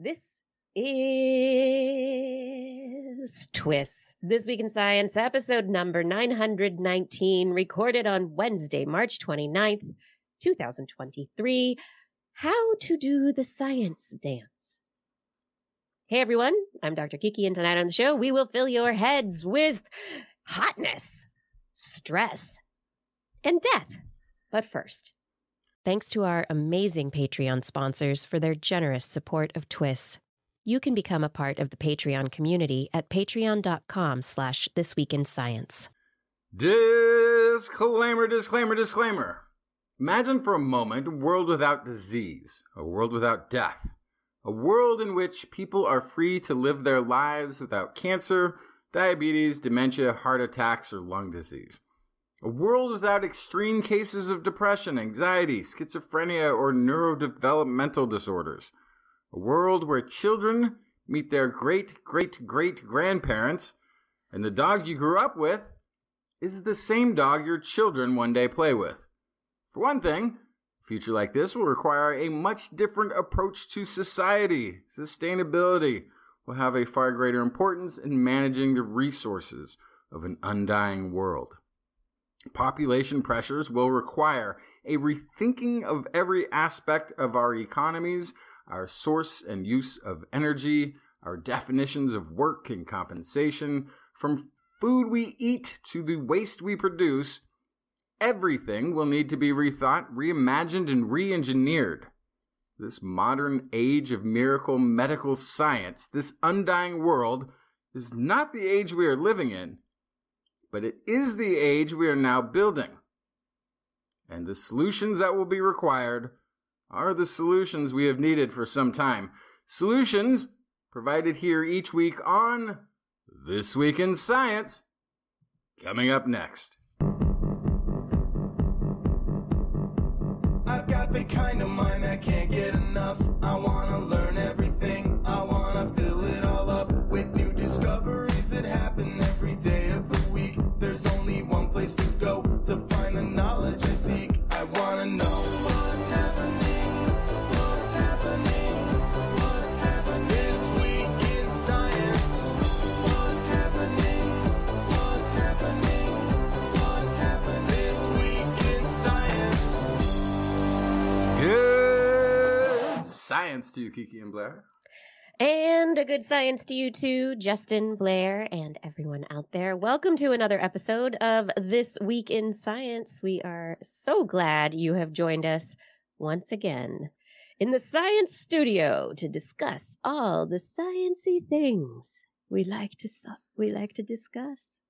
This is TWIS, This Week in Science, episode number 919, recorded on Wednesday, March 29th, 2023. How to do the science dance. Hey everyone, I'm Dr. Kiki, and tonight on the show, we will fill your heads with hotness, stress, and death. But first, thanks to our amazing Patreon sponsors for their generous support of TWIS. You can become a part of the Patreon community at patreon.com/thisweekinscience. Disclaimer. Imagine for a moment a world without disease, a world without death, a world in which people are free to live their lives without cancer, diabetes, dementia, heart attacks, or lung disease. A world without extreme cases of depression, anxiety, schizophrenia, or neurodevelopmental disorders. A world where children meet their great-great-great-grandparents, and the dog you grew up with is the same dog your children one day play with. For one thing, a future like this will require a much different approach to society. Sustainability will have a far greater importance in managing the resources of an undying world. Population pressures will require a rethinking of every aspect of our economies, our source and use of energy, our definitions of work and compensation, from food we eat to the waste we produce. Everything will need to be rethought, reimagined, and re-engineered. This modern age of miracle medical science, this undying world, is not the age we are living in, but it is the age we are now building. And the solutions that will be required are the solutions we have needed for some time. Solutions provided here each week on This Week in Science. Coming up next. I've got the kind of mind that can't get enough. I want to learn everything. I want to fill it all up with new discoveries that happen every day of the week. There's only one place to go to find the knowledge I seek. I want to know what's happening. What's happening? What's happening this week in science? What's happening? What's happening? What's happening this week in science? Good science to you, Kiki and Blair. And a good science to you too, Justin, Blair, and everyone out there. Welcome to another episode of This Week in Science. We are so glad you have joined us once again in the science studio to discuss all the sciencey things we like to discuss.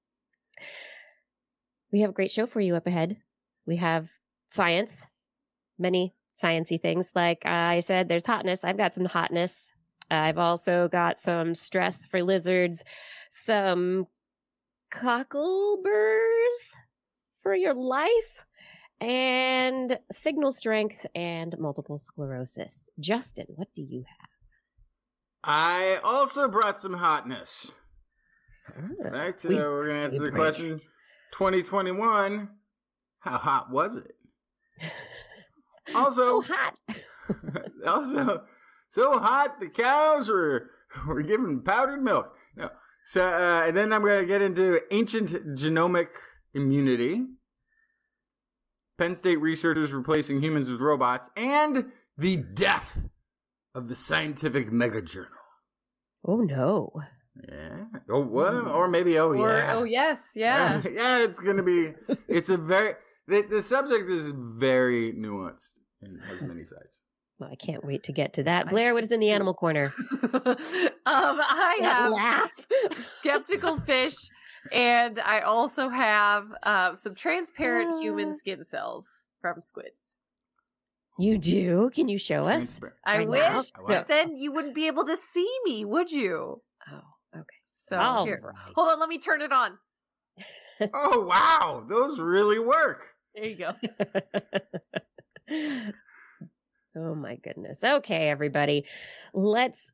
We have a great show for you up ahead. We have science, many sciencey things. Like I said, there's hotness. I've got some hotness. I've also got some stress for lizards, some cockles for your life, and signal strength and multiple sclerosis. Justin, what do you have? I also brought some hotness. In fact, we're going to answer the question, 2021, how hot was it? Also, hot. also, so hot the cows were given powdered milk. No. So, and then I'm going to get into ancient genomic immunity, Penn State researchers replacing humans with robots, and the death of the scientific megajournal. Oh, no. Yeah. Oh, what? Or maybe, yeah. Oh, yes, yeah. Yeah, it's going to be, it's a very, the subject is very nuanced and has many sides. Well, I can't wait to get to that. Blair, what is in the animal corner? I have laugh. skeptical fish, and I also have some transparent human skin cells from squids. You do? Can you show us? I Right wish, now? but then you wouldn't be able to see me, would you? Oh, okay. So here, hold on, let me turn it on. Oh, wow. Those really work. There you go. Oh my goodness. Okay, everybody. Let's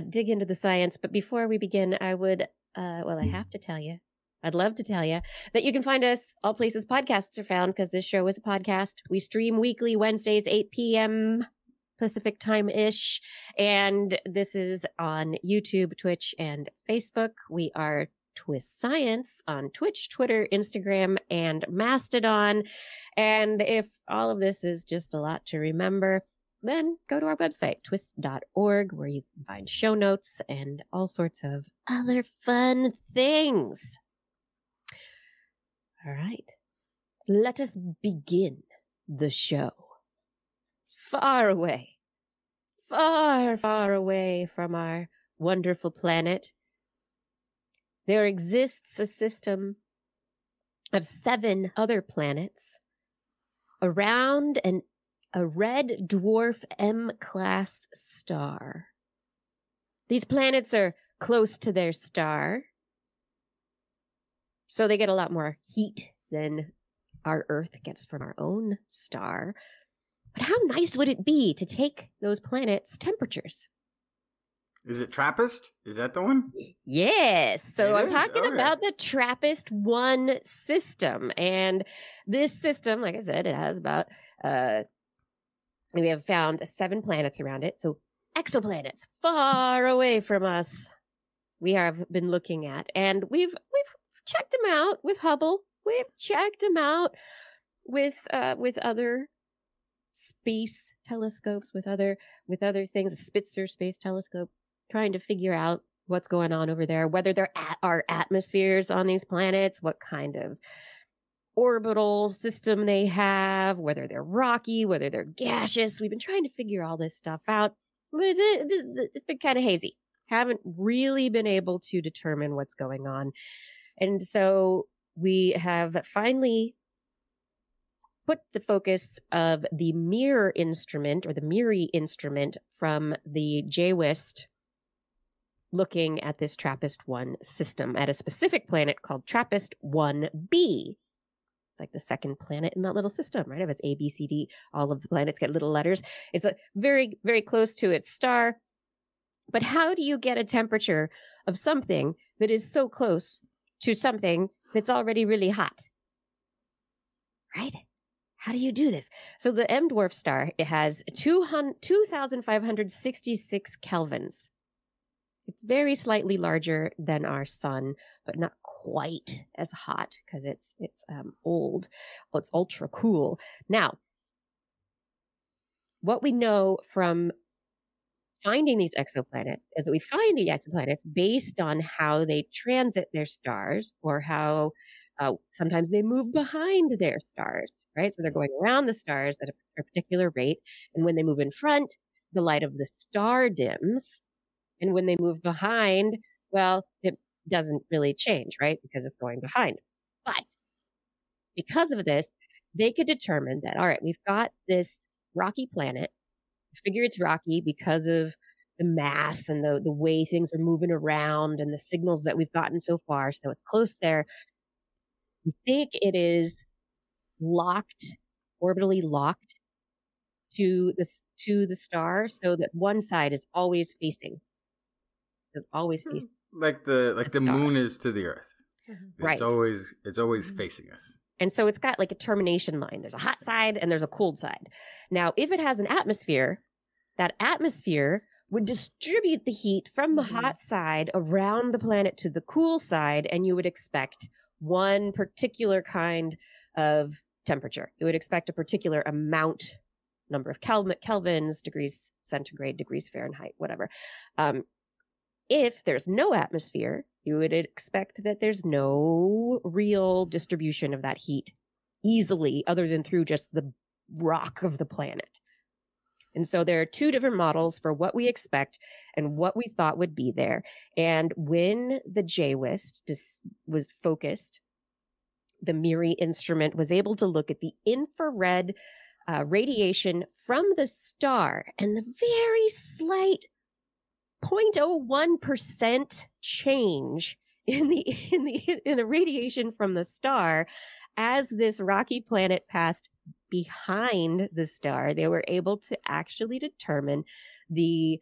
dig into the science. But before we begin, I would, I have to tell you, I'd love to tell you that you can find us all places podcasts are found, because this show is a podcast. We stream weekly Wednesdays, 8 p.m. Pacific time-ish. And this is on YouTube, Twitch, and Facebook. We are TWIS Science on Twitch, Twitter, Instagram, and Mastodon. And if all of this is just a lot to remember, then go to our website, twis.org, where you can find show notes and all sorts of other fun things. All right, let us begin the show. Far away, far, far away from our wonderful planet, there exists a system of 7 other planets around a red dwarf M-class star. These planets are close to their star, so they get a lot more heat than our Earth gets from our own star. But how nice would it be to take those planets' temperatures? Is it TRAPPIST? Is that the one? Yes. So I'm talking Okay. about the TRAPPIST-1 system. And this system, like I said, it has about, we have found 7 planets around it. So exoplanets far away from us we have been looking at. And we've checked them out with Hubble. We've checked them out with other space telescopes, with other things, the Spitzer Space Telescope, trying to figure out what's going on over there, whether there are atmospheres on these planets, what kind of orbital system they have, whether they're rocky, whether they're gaseous. We've been trying to figure all this stuff out. But it's been kind of hazy. Haven't really been able to determine what's going on. And so we have finally put the focus of the mirror instrument, or the MIRI instrument, from the JWIST, looking at this TRAPPIST-1 system at a specific planet called TRAPPIST-1b. It's like the second planet in that little system, right? If it's A, B, C, D, all of the planets get little letters. It's a very, very close to its star. But how do you get a temperature of something that is so close to something that's already really hot? Right? How do you do this? So the M dwarf star, it has 2,566 kelvins. It's very slightly larger than our sun, but not quite as hot because it's old. Well, it's ultra cool. Now, what we know from finding these exoplanets is that we find the exoplanets based on how they transit their stars, or how sometimes they move behind their stars, right? So they're going around the stars at a particular rate, and when they move in front, the light of the star dims. And when they move behind, well, it doesn't really change, right? Because it's going behind. But because of this, they could determine that, all right, we've got this rocky planet. I figure it's rocky because of the mass and the way things are moving around and the signals that we've gotten so far. So it's close there. We think it is orbitally locked to the star, so that one side is always facing. It's always facing. Like the moon is to the Earth. Right. It's always facing us. And so it's got like a termination line. There's a hot side and there's a cold side. Now, if it has an atmosphere, that atmosphere would distribute the heat from the hot side around the planet to the cool side, and you would expect one particular kind of temperature. You would expect a particular amount, number of kelvins, degrees centigrade, degrees Fahrenheit, whatever. If there's no atmosphere, you would expect that there's no real distribution of that heat easily, other than through just the rock of the planet. And so there are 2 different models for what we expect and what we thought would be there. And when the JWIST was focused, the MIRI instrument was able to look at the infrared radiation from the star, and the very slight 0.01% change in the radiation from the star as this rocky planet passed behind the star. They were able to actually determine the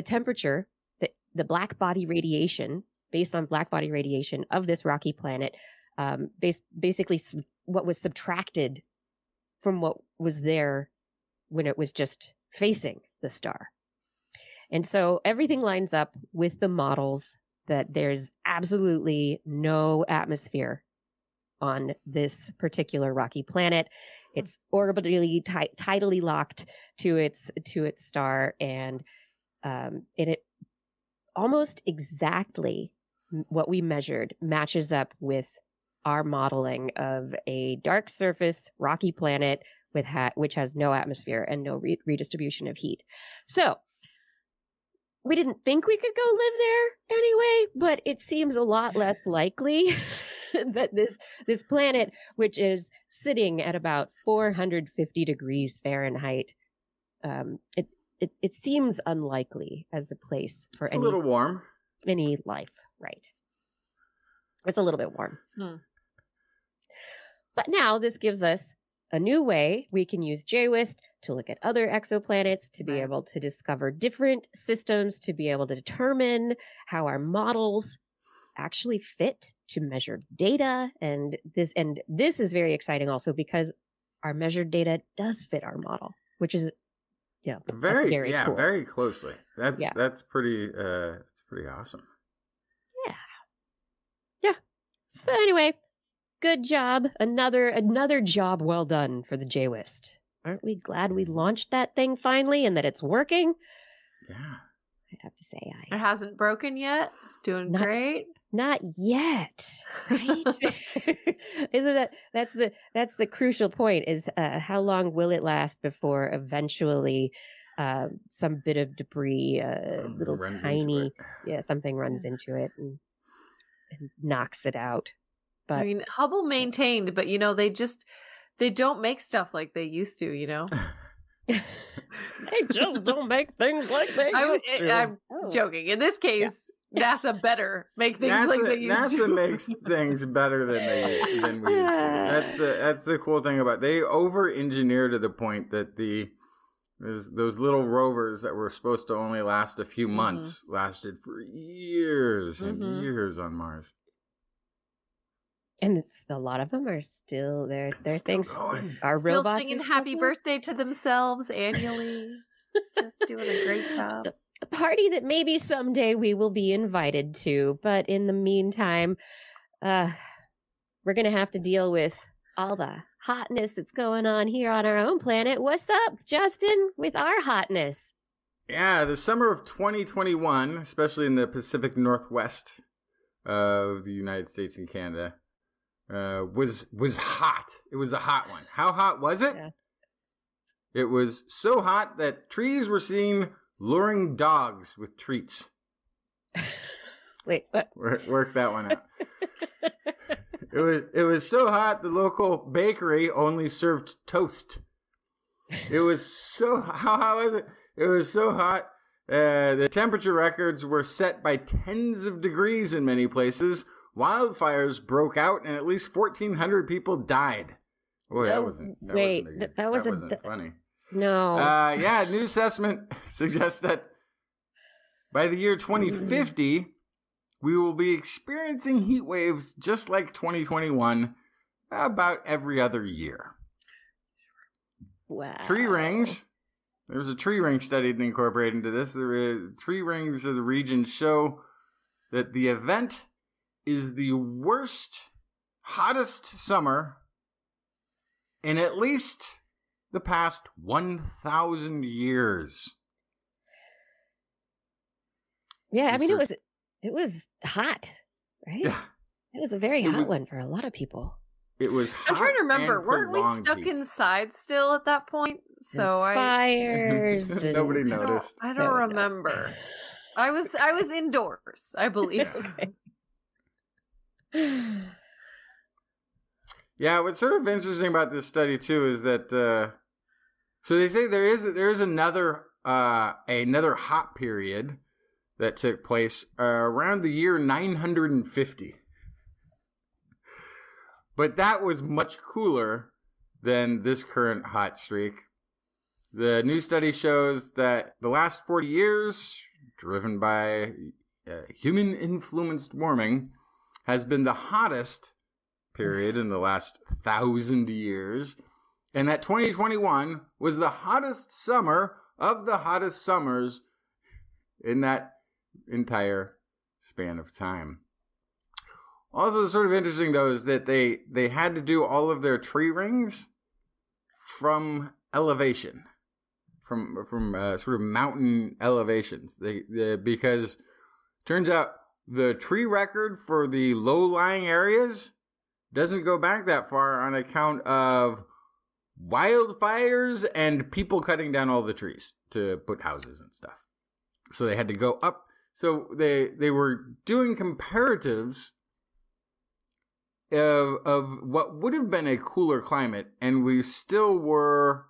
temperature, the black body radiation, based on black body radiation of this rocky planet, basically what was subtracted from what was there when it was just facing the star. And so everything lines up with the models that there's absolutely no atmosphere on this particular rocky planet. It's orbitally, tidally locked to its star, and it almost exactly what we measured matches up with our modeling of a dark surface rocky planet with which has no atmosphere and no redistribution of heat. So we didn't think we could go live there anyway, but it seems a lot less likely that this planet, which is sitting at about 450 degrees Fahrenheit, it seems unlikely as a place for a little warm. Any life, right? It's a little bit warm. But now this gives us a new way we can use JWST to look at other exoplanets, to be able to discover different systems, to be able to determine how our models actually fit to measure data. And this is very exciting also because our measured data does fit our model, which is very cool. Very closely. That's pretty awesome. Yeah. So anyway, good job. Another job well done for the JWST. Aren't we glad we launched that thing finally and that it's working? Yeah. I'd have to say It hasn't broken yet. It's doing great. Not yet, right? Isn't that's the crucial point is how long will it last before eventually some bit of debris, little tiny, something runs into it and knocks it out. But I mean, Hubble maintained, but they don't make stuff like they used to, They just don't make things like they used to. I'm joking. In this case, NASA better make things like they used to. NASA makes things better than we used to. That's the cool thing about it. They over-engineer to the point that those little rovers that were supposed to only last a few months lasted for years and years on Mars. And a lot of them are still there. Their things going. Our still robots singing are happy birthday to themselves annually. Just doing a great job. A party that maybe someday we will be invited to, but in the meantime, we're gonna have to deal with all the hotness that's going on here on our own planet. What's up, Justin, with our hotness? Yeah, the summer of 2021, especially in the Pacific Northwest of the United States and Canada, was hot. It was a hot one. How hot was it? Yeah. It was so hot that trees were seen luring dogs with treats. Wait, what? Work that one out. It was so hot the local bakery only served toast. It was so how hot was it? It was so hot. The temperature records were set by tens of degrees in many places. Wildfires broke out and at least 1,400 people died. Oh, that wasn't funny. No. New assessment suggests that by the year 2050, we will be experiencing heat waves just like 2021 about every other year. Wow. Tree rings. There was a tree ring studied and incorporated into this. The tree rings of the region show that the event is the worst, hottest summer in at least the past 1,000 years. Yeah, I mean, it was hot, right? Yeah. It was a very hot one for a lot of people. It was hot. I'm trying to remember. and Weren't we stuck heat. inside still at that point? So Fires. Nobody noticed. I don't remember. I was indoors, I believe. Yeah, what's sort of interesting about this study too is that so they say there is another hot period that took place around the year 950. But that was much cooler than this current hot streak. The new study shows that the last 40 years, driven by human-influenced warming, has been the hottest period in the last 1,000 years. And that 2021 was the hottest summer of the hottest summers in that entire span of time. Also, sort of interesting, though, is that they had to do all of their tree rings from elevation, from sort of mountain elevations. Because turns out the tree record for the low-lying areas doesn't go back that far on account of wildfires and people cutting down all the trees to put houses and stuff. So they had to go up. So they were doing comparatives of what would have been a cooler climate, and we still were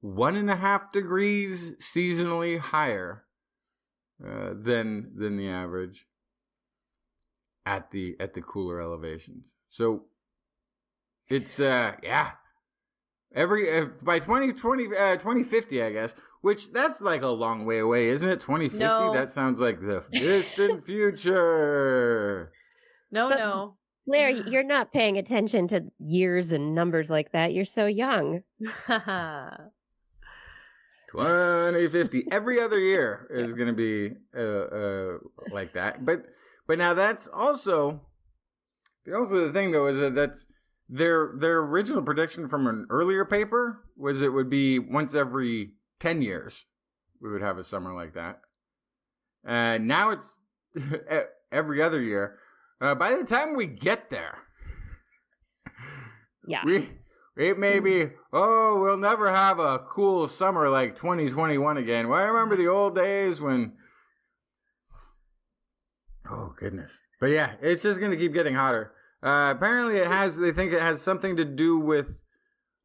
1.5 degrees seasonally higher than the average at the cooler elevations. So it's every by 2050, I guess, which that's like a long way away, isn't it? 2050? No. That sounds like the distant future. No. Blair, you're not paying attention to years and numbers like that. You're so young. 2050. Every other year is going to be like that. But now that's also the thing, though, is that that's their original prediction from an earlier paper was it would be once every 10 years we would have a summer like that. And now it's every other year. By the time we get there, yeah, it may be, we'll never have a cool summer like 2021 again. Well, I remember the old days when, oh goodness. But yeah, it's just going to keep getting hotter. Apparently they think it has something to do with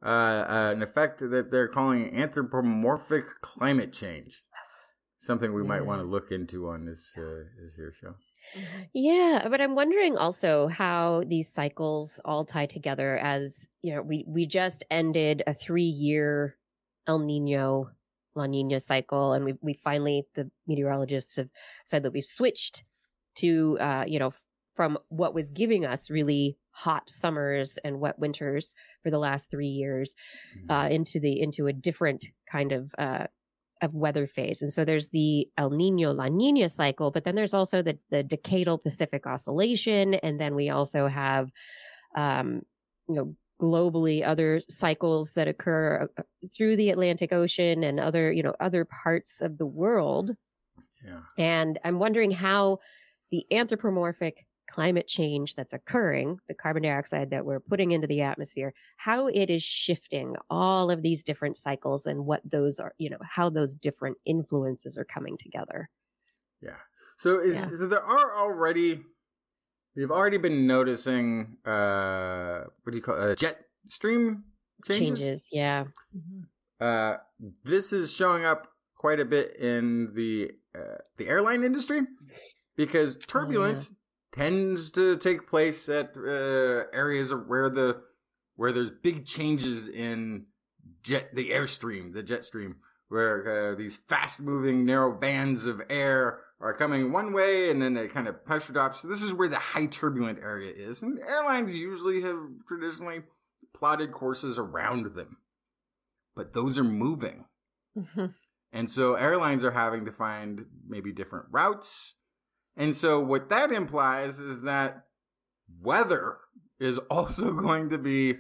an effect that they're calling anthropomorphic climate change. Yes. Something we might want to look into on this here show. Yeah, but I'm wondering also how these cycles all tie together. As you know, we just ended a 3-year El Nino La Nina cycle, and we finally, the meteorologists have said that we've switched to from what was giving us really hot summers and wet winters for the last 3 years into a different kind of weather phase. And so there's the El Nino La Nina cycle, but then there's also the decadal Pacific Oscillation, and then we also have globally other cycles that occur through the Atlantic Ocean and other parts of the world. Yeah. And I'm wondering how the anthropomorphic climate change that's occurring, the carbon dioxide that we're putting into the atmosphere, how it is shifting all of these different cycles and what those are, how those different influences are coming together. Yeah. So we've already been noticing, what do you call it? Jet stream changes? Yeah. Mm-hmm. This is showing up quite a bit in the airline industry because turbulence tends to take place at areas where there's big changes in the jet stream, where these fast-moving narrow bands of air are coming one way and then they kind of pressure drop. So this is where the high turbulent area is. And airlines usually have traditionally plotted courses around them. But those are moving. Mm-hmm. And so airlines are having to find maybe different routes. And so what that implies is that weather is also going to be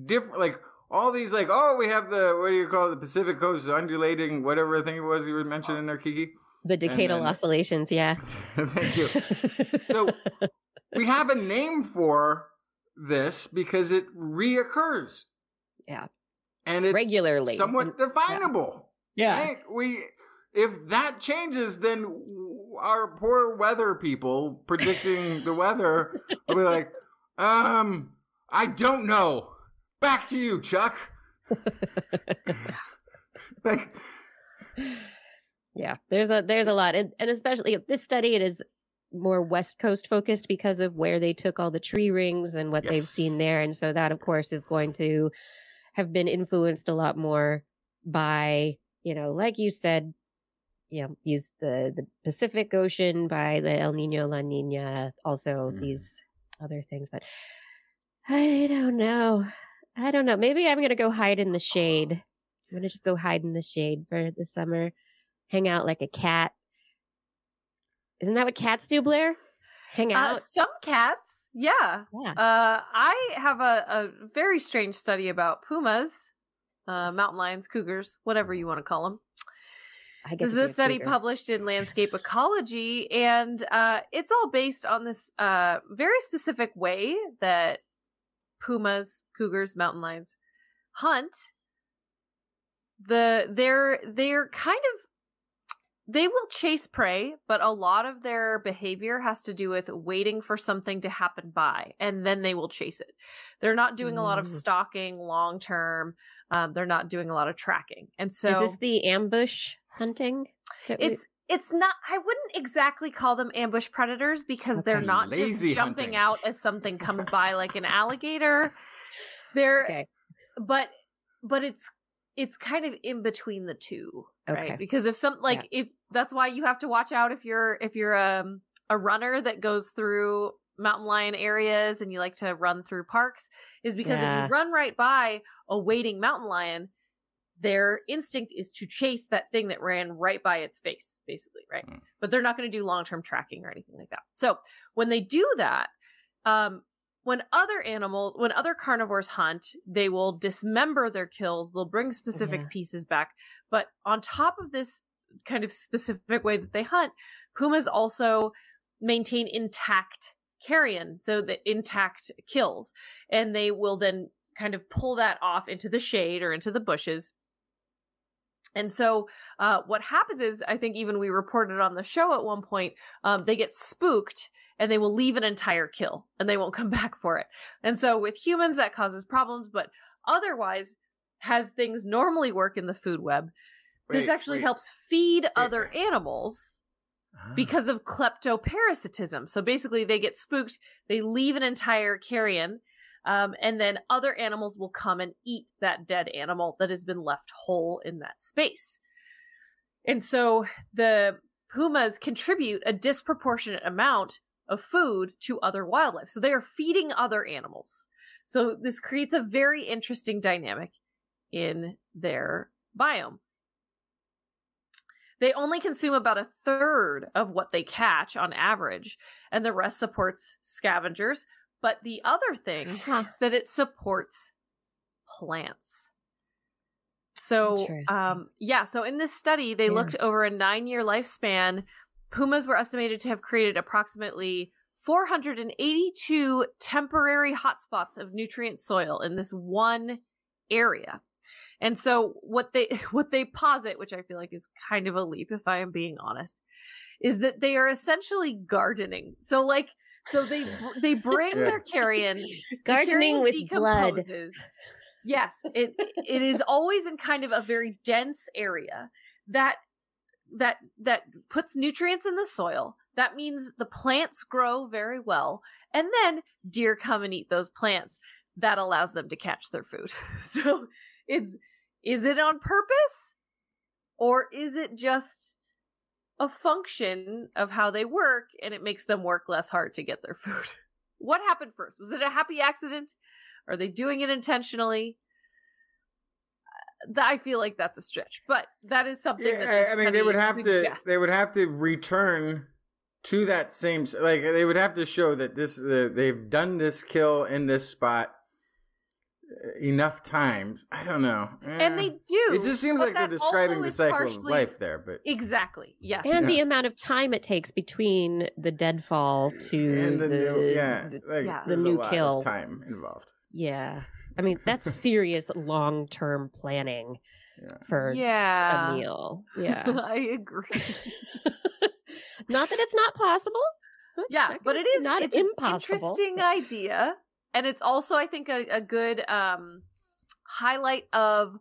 different. Like all these, we have the Pacific Coast undulating, whatever thing it was you were mentioning there, Kiki. The decadal oscillations, yeah. Thank you. So we have a name for this because it reoccurs. Yeah. And it's regularly somewhat definable. Yeah. Right? If that changes, then our poor weather people predicting the weather will be like, I don't know. Back to you, Chuck. Yeah, there's a lot. And especially this study, it is more West Coast focused because of where they took all the tree rings and what they've seen there. And so that, of course, is going to have been influenced a lot more by, like you said, use the Pacific Ocean, by the El Nino, La Nina, also these other things. But I don't know. I don't know. Maybe I'm going to go hide in the shade. I'm going to just go hide in the shade for the summer. Hang out like a cat. Isn't that what cats do, Blair? Hang out? Some cats, yeah. Yeah. I have a very strange study about pumas, mountain lions, cougars, whatever you want to call them. I guess This is a study published in Landscape Ecology, and it's all based on this very specific way that pumas, cougars, mountain lions hunt. They're kind of, they will chase prey, but a lot of their behavior has to do with waiting for something to happen by, and then they will chase it. They're not doing a lot of stalking long term. They're not doing a lot of tracking. And so, is this the ambush hunting? It's not, I wouldn't exactly call them ambush predators, because they're not just jumping out as something comes by like an alligator. They're, but it's kind of in between the two, right? Because if if that's why you have to watch out if you're a runner that goes through mountain lion areas and you like to run through parks, is because if you run right by a waiting mountain lion, their instinct is to chase that thing that ran right by its face, basically, right? But they're not going to do long-term tracking or anything like that. So when they do that, when other carnivores hunt, they will dismember their kills. They'll bring specific pieces back. But on top of this kind of specific way that they hunt, pumas also maintain intact carrion, so the intact kills. And they will then kind of pull that off into the shade or into the bushes. And so what happens is, I think even we reported on the show at one point, they get spooked and they will leave an entire kill and they won't come back for it. And so with humans, that causes problems, but otherwise, as things normally work in the food web, this actually helps feed other animals because of kleptoparasitism. So basically, they get spooked, they leave an entire carrion, and then other animals will come and eat that dead animal that has been left whole in that space. And so the pumas contribute a disproportionate amount of food to other wildlife. So they are feeding other animals. So this creates a very interesting dynamic in their biome. They only consume about a third of what they catch on average, and the rest supports scavengers. But the other thing is that it supports plants. So, so in this study, they looked over a 9-year lifespan. Pumas were estimated to have created approximately 482 temporary hotspots of nutrient soil in this one area. And so what they posit, which I feel like is kind of a leap if I am being honest, is that they are essentially gardening. So they bring their carrion, gardening with blood. Yes, it is always in kind of a very dense area that puts nutrients in the soil. That means the plants grow very well, and then deer come and eat those plants. That allows them to catch their food. So is it on purpose, or is it just a function of how they work, and it makes them work less hard to get their food? What happened first? Was it a happy accident? Are they doing it intentionally? I feel like that's a stretch, but that is something that they would have to return to that same, like they would have to show that they've done this kill in this spot enough times. I don't know. And they do. It just seems like they're describing the cycle of life there, but exactly. Yes. And the amount of time it takes between the deadfall to the new kill. Time involved. Yeah. I mean, that's serious long-term planning for a meal. Yeah. I agree. Not that it's not possible. Yeah, but it's impossible. An interesting idea. And it's also, I think, a good highlight of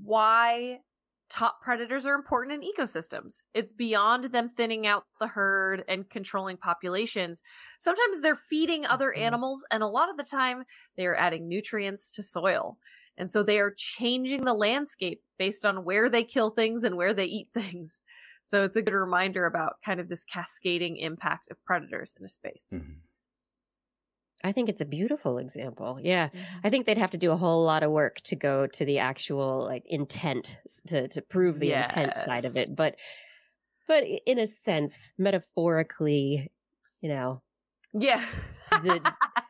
why top predators are important in ecosystems. It's beyond them thinning out the herd and controlling populations. Sometimes they're feeding other animals, and a lot of the time they are adding nutrients to soil. And so they are changing the landscape based on where they kill things and where they eat things. So it's a good reminder about kind of this cascading impact of predators in a space. Mm-hmm. I think it's a beautiful example. Yeah. I think they'd have to do a whole lot of work to go to the actual like intent to prove the intent side of it. But in a sense, metaphorically, you know. Yeah.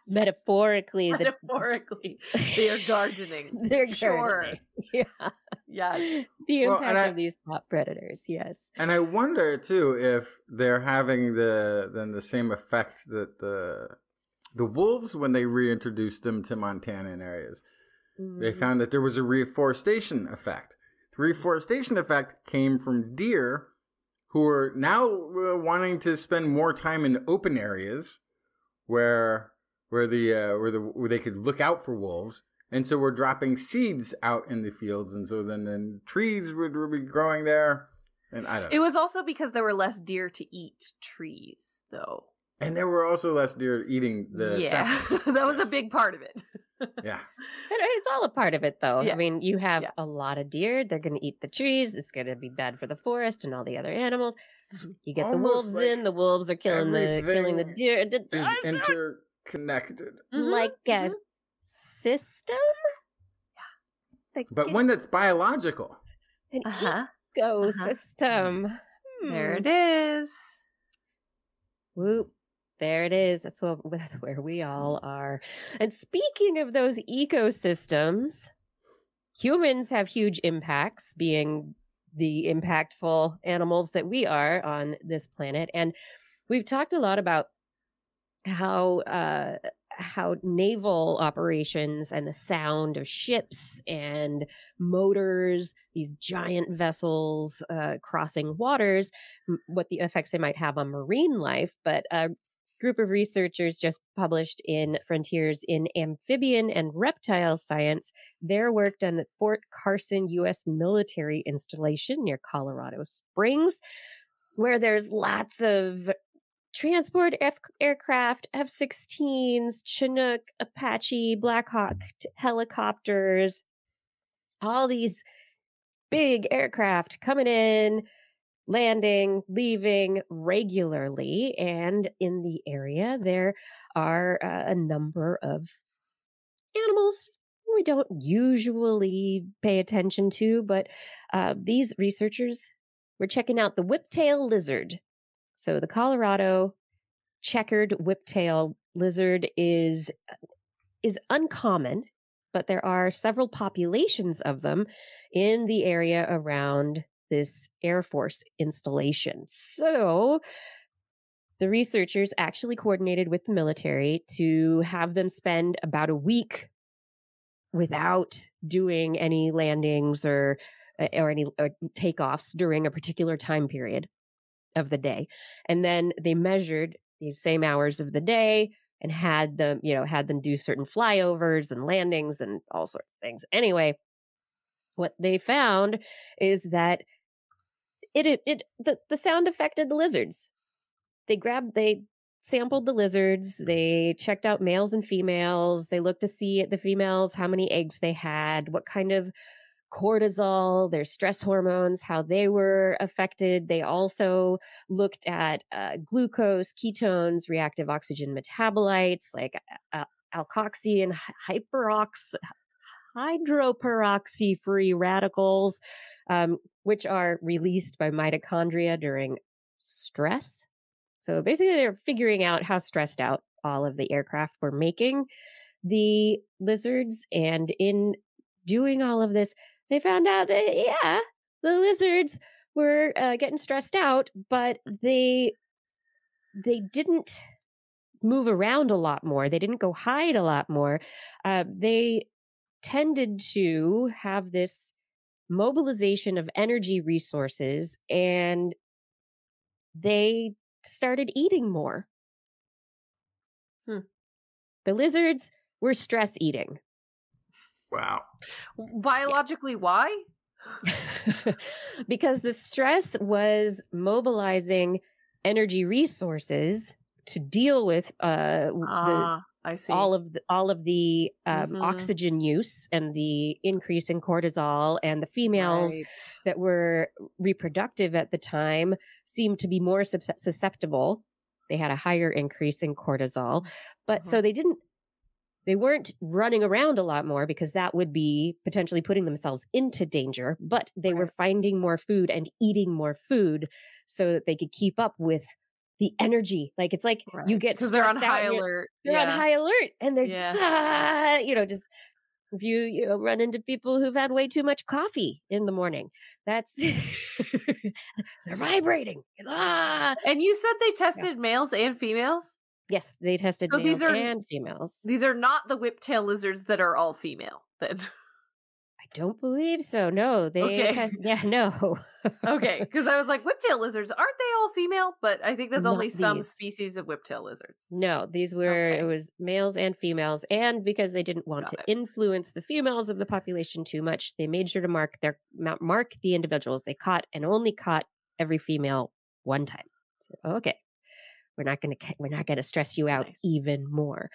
Metaphorically, they are gardening. They're sure. gardening. Yeah. Yeah. The impact of these top predators, yes. And I wonder too if they're having the same effect that the wolves, when they reintroduced them to Montanan areas, they found that there was a reforestation effect. The reforestation effect came from deer who are now wanting to spend more time in open areas where they could look out for wolves. And so we're dropping seeds out in the fields, and so then trees would be growing there. And I don't know. It was also because there were less deer to eat trees, though. And there were also less deer eating the saplings. That was a big part of it. Yeah. It's all a part of it, though. Yeah. I mean, you have a lot of deer. They're going to eat the trees. It's going to be bad for the forest and all the other animals. You get the wolves in. The wolves are killing the deer. Is interconnected. Like a system? Yeah. But one that's biological. An ecosystem. There it is. Whoop. There it is. That's where we all are. And speaking of those ecosystems, humans have huge impacts, being the impactful animals that we are on this planet. And we've talked a lot about how naval operations and the sound of ships and motors, these giant vessels crossing waters, what the effects they might have on marine life. But group of researchers just published in Frontiers in Amphibian and Reptile Science their work done at Fort Carson U.S. military installation near Colorado Springs, where there's lots of transport aircraft, F-16s, Chinook, Apache, Black Hawk helicopters, all these big aircraft coming in, landing, leaving regularly. And in the area, there are a number of animals we don't usually pay attention to, but these researchers were checking out the whiptail lizard. So the Colorado checkered whiptail lizard is uncommon, but there are several populations of them in the area around this Air Force installation. So the researchers actually coordinated with the military to have them spend about a week without doing any landings or any takeoffs during a particular time period of the day. And then they measured the same hours of the day and had them do certain flyovers and landings and all sorts of things. Anyway, what they found is that the sound affected the lizards. They sampled the lizards. They checked out males and females. They looked to see at the females how many eggs they had, what kind of cortisol, their stress hormones, how they were affected. They also looked at glucose, ketones, reactive oxygen metabolites like alkoxy and hydroperoxy free radicals, which are released by mitochondria during stress. So basically, they're figuring out how stressed out all of the aircraft were making the lizards. And in doing all of this, they found out that, the lizards were getting stressed out, but they didn't move around a lot more. They didn't go hide a lot more. They tended to have this mobilization of energy resources, and they started eating more. The lizards were stress eating. Wow. Biologically, why? Because the stress was mobilizing energy resources to deal with I see. all of the oxygen use and the increase in cortisol, and the females that were reproductive at the time seemed to be more susceptible they had a higher increase in cortisol. But so they weren't running around a lot more because that would be potentially putting themselves into danger, but they were finding more food and eating more food so that they could keep up with the energy. Like it's like you get because they're on high alert. They're on high alert and they're just if you run into people who've had way too much coffee in the morning, that's they're vibrating. And you said they tested males and females? Yes, they tested males and females. These are not the whiptail lizards that are all female, then. I don't believe so. No, they no. Okay, because I was like, whiptail lizards, aren't they all female? But I think there's only some species of whiptail lizards. No, these were, it was males and females. And because they didn't want to influence the females of the population too much, they made sure to mark the individuals they caught and only caught every female one time. So, okay. We're not going to stress you out even more.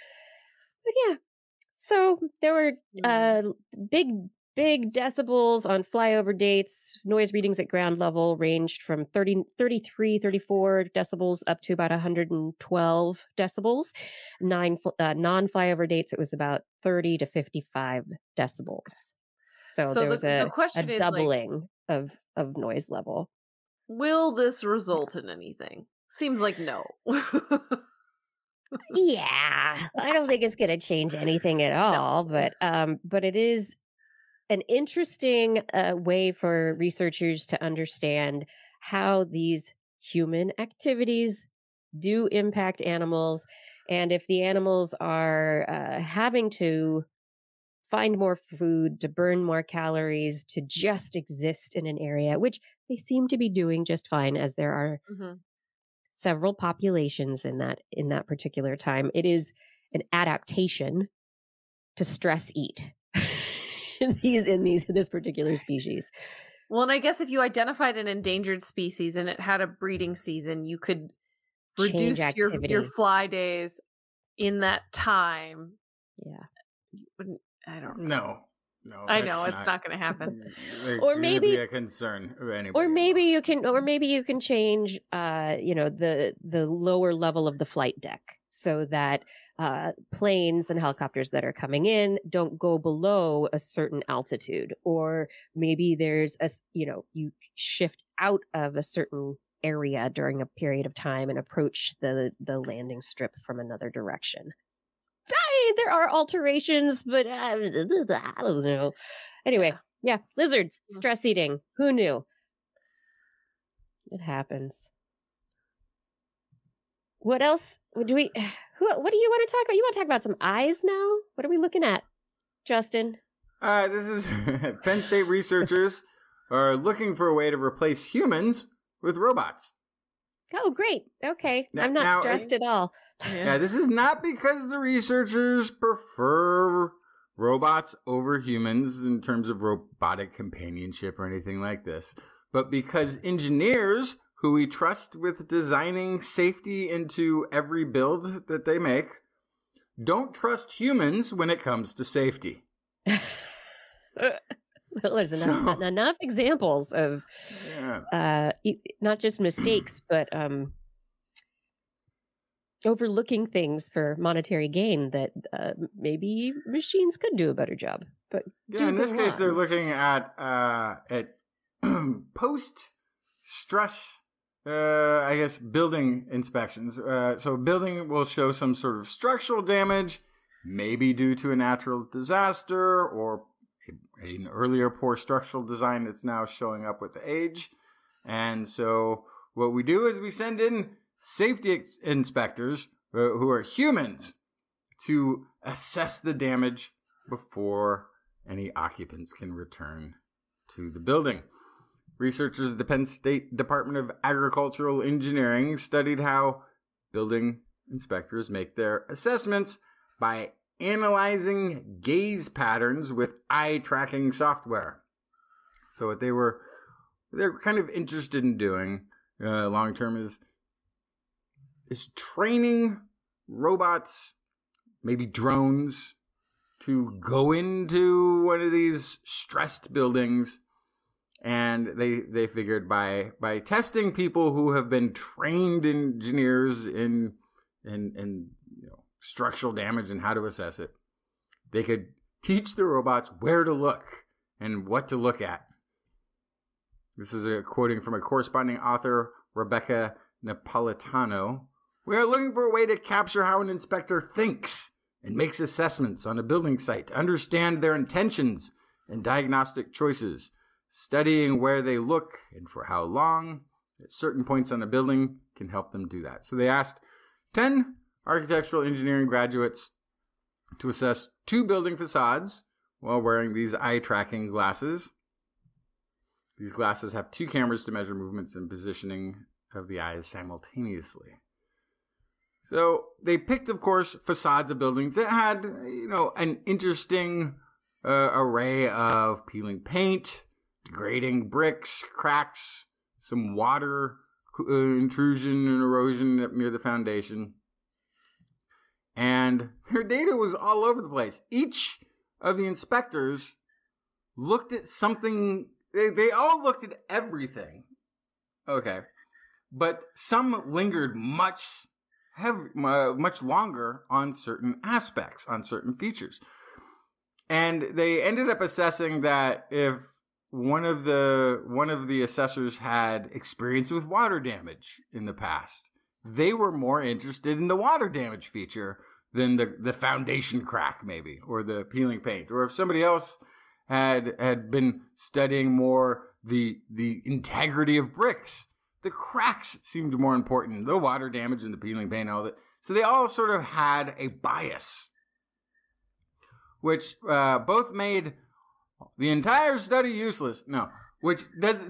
But yeah. So there were big decibels on flyover dates. Noise readings at ground level ranged from 33, 34 decibels up to about 112 decibels. Non-flyover dates, it was about 30 to 55 decibels. So there was a doubling of noise level. Will this result in anything? Seems like no. Yeah, I don't think it's going to change anything at all. No. But it is an interesting way for researchers to understand how these human activities do impact animals, and if the animals are having to find more food, to burn more calories, to just exist in an area, which they seem to be doing just fine, as there are several populations in that particular time. It is an adaptation to stress eat in this particular species. Well, and I guess if you identified an endangered species and it had a breeding season, you could reduce your fly days in that time. Yeah. I don't know. No, I know it's not going to happen. Or maybe be a concern of anybody. Or maybe you can change, the lower level of the flight deck so that planes and helicopters that are coming in don't go below a certain altitude, or maybe there's you shift out of a certain area during a period of time and approach the landing strip from another direction. There are alterations, but I don't know. Anyway, yeah, lizards, stress eating. Who knew? It happens. What else do we? What do you want to talk about? You want to talk about some eyes now? What are we looking at, Justin? This is Penn State researchers are looking for a way to replace humans with robots. Oh, great. Okay, I'm not stressed at all. Yeah, this is not because the researchers prefer robots over humans in terms of robotic companionship or anything like this, but because engineers who we trust with designing safety into every build that they make don't trust humans when it comes to safety. Well, there's enough examples of not just mistakes, but overlooking things for monetary gain that maybe machines could do a better job. But in this case, they're looking at post-stress, building inspections. So a building will show some sort of structural damage, maybe due to a natural disaster or an earlier poor structural design that's now showing up with age. And so what we do is we send in safety inspectors who are humans to assess the damage before any occupants can return to the building. Researchers at the Penn State Department of Agricultural Engineering studied how building inspectors make their assessments by analyzing gaze patterns with eye tracking software. So what they're kind of interested in doing long term is training robots, maybe drones, to go into one of these stressed buildings And they figured by testing people who have been trained engineers in structural damage and how to assess it, they could teach the robots where to look and what to look at. This is a quoting from a corresponding author, Rebecca Napolitano. We are looking for a way to capture how an inspector thinks and makes assessments on a building site to understand their intentions and diagnostic choices. Studying where they look and for how long at certain points on a building can help them do that. So they asked 10 architectural engineering graduates to assess 2 building facades while wearing these eye-tracking glasses. These glasses have 2 cameras to measure movements and positioning of the eyes simultaneously. So they picked, of course, facades of buildings that had, an interesting array of peeling paint, degrading bricks, cracks, some water intrusion and erosion near the foundation. And their data was all over the place. Each of the inspectors looked at something. They all looked at everything. Okay. But some lingered much longer on certain aspects, on certain features. And they ended up assessing that if one of the assessors had experience with water damage in the past, they were more interested in the water damage feature than the foundation crack, maybe, or the peeling paint. Or if somebody else had been studying more the integrity of bricks, the cracks seemed more important, the water damage and the peeling paint, all that. So they all sort of had a bias, which both made the entire study useless. No, which does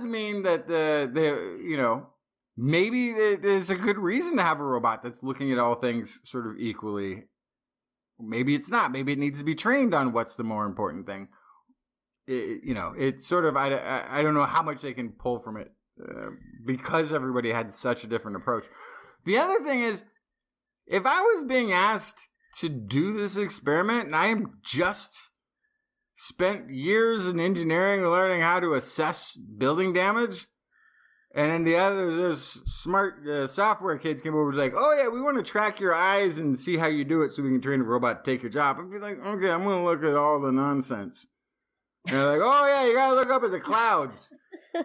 mean that maybe there's a good reason to have a robot that's looking at all things sort of equally. Maybe it's not. Maybe it needs to be trained on what's the more important thing. It's sort of, I don't know how much they can pull from it because everybody had such a different approach. The other thing is, if I was being asked to do this experiment and I am just spent years in engineering learning how to assess building damage, and then those smart software kids came over and was like, oh yeah, we want to track your eyes and see how you do it so we can train a robot to take your job. I'd be like, okay, I'm going to look at all the nonsense. And they're like, oh yeah, you got to look up at the clouds.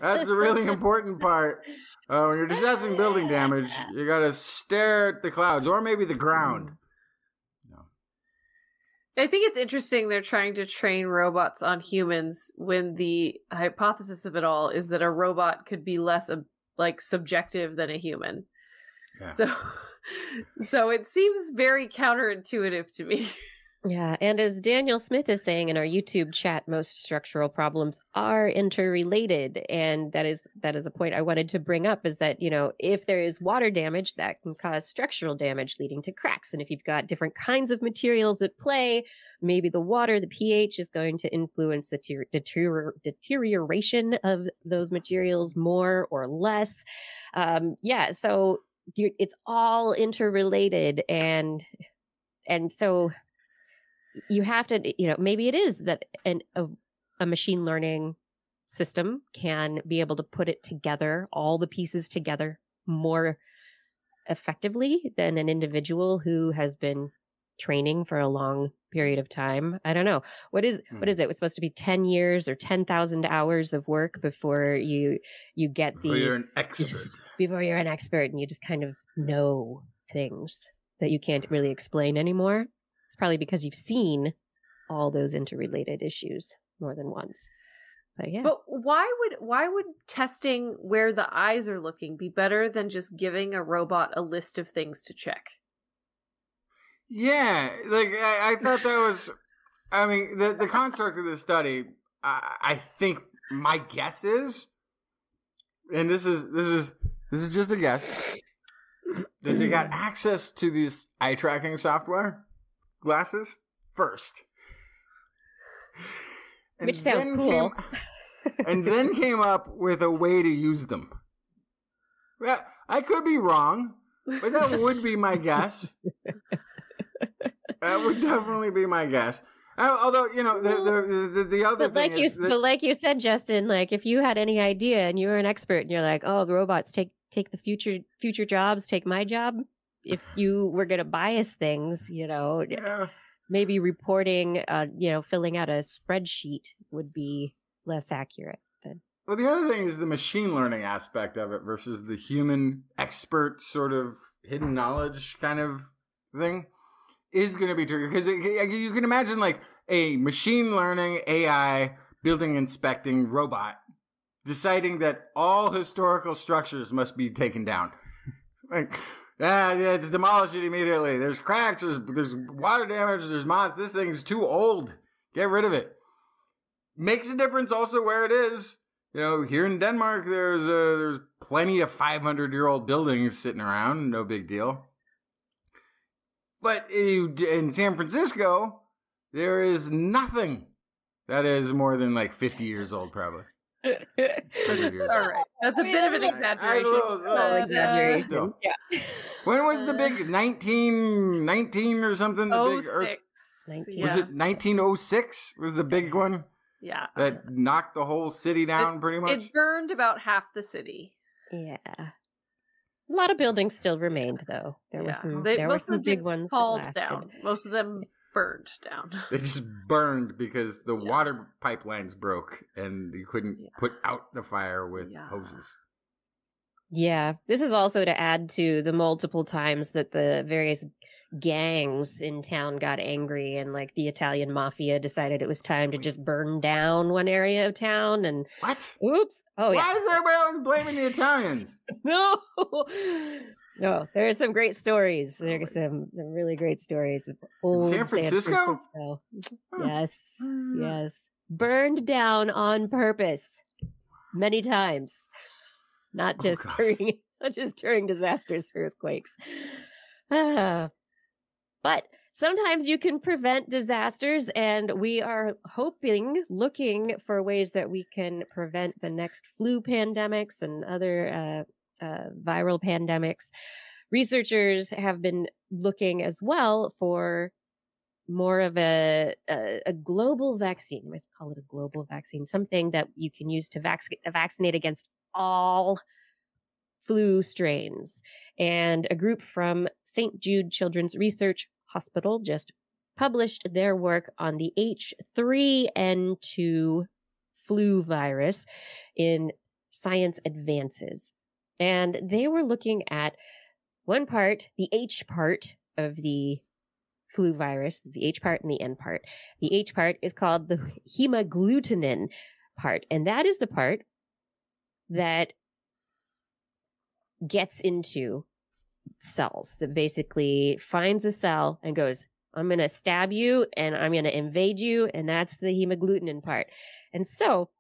That's a really important part. When you're assessing building damage, you got to stare at the clouds or maybe the ground. I think it's interesting they're trying to train robots on humans when the hypothesis of it all is that a robot could be less subjective than a human. Yeah. So it seems very counterintuitive to me. Yeah, and as Daniel Smith is saying in our YouTube chat, most structural problems are interrelated, and that is a point I wanted to bring up, is that, if there is water damage, that can cause structural damage leading to cracks, and if you've got different kinds of materials at play, maybe the water, the pH is going to influence the deterioration of those materials more or less. So it's all interrelated, and so you have to, maybe it is that a machine learning system can be able to put it together, all the pieces together more effectively than an individual who has been training for a long period of time. I don't know. What is it? It's supposed to be 10 years or 10,000 hours of work before you get before you're an expert. Before you're an expert and you just kind of know things that you can't really explain anymore. It's probably because you've seen all those interrelated issues more than once. But yeah. But why would testing where the eyes are looking be better than just giving a robot a list of things to check? Yeah, I thought that was, the construct of this study, I think my guess is, and this is just a guess, that they got access to these eye tracking software glasses first. Which sounds cool. And then came up with a way to use them. Well, I could be wrong, but that would be my guess. That would definitely be my guess. Although, the other thing is but like you said, Justin, like if you had any idea and you were an expert and you're like, oh, the robots take the future jobs, take my job. If you were going to bias things, maybe reporting, filling out a spreadsheet would be less accurate. Well, the other thing is the machine learning aspect of it versus the human expert sort of hidden knowledge kind of thing is going to be tricky. Because you can imagine like a machine learning AI building inspecting robot deciding that all historical structures must be taken down. Let's demolish it immediately. There's cracks, there's water damage, there's moss. This thing's too old. Get rid of it. Makes a difference also where it is. Here in Denmark, there's plenty of 500-year-old buildings sitting around. No big deal. But in San Francisco, there is nothing that is more than like 50 years old, probably. All right. That's a bit of an exaggeration. Exaggeration. Yeah. When was the big 1919 or something? The big earth? Was it 1906? Was the big one? Yeah. That knocked the whole city down pretty much? It burned about half the city. Yeah. A lot of buildings still remained, though. There were some big ones that down. Most of them burned down. They just burned because the water pipelines broke and you couldn't put out the fire with hoses. Yeah. This is also to add to the multiple times that the various gangs in town got angry and like the Italian mafia decided it was time to just burn down one area of town and what? Oops. Oh yeah. Why is everybody always blaming the Italians? No, there are some great stories. There are some really great stories of old San Francisco? Yes. Burned down on purpose many times. Not just during disasters, earthquakes. But sometimes you can prevent disasters, and we are looking for ways that we can prevent the next flu pandemics and other viral pandemics. Researchers have been looking as well for more of a global vaccine. Let's call it a global vaccine, something that you can use to vaccinate against all flu strains. And a group from St. Jude Children's Research Hospital just published their work on the H3N2 flu virus in Science Advances. And they were looking at one part, the H part of the flu virus, the H part and the N part. The H part is called the hemagglutinin part, and that is the part that gets into cells, that basically finds a cell and goes, I'm going to stab you and I'm going to invade you, and that's the hemagglutinin part. And so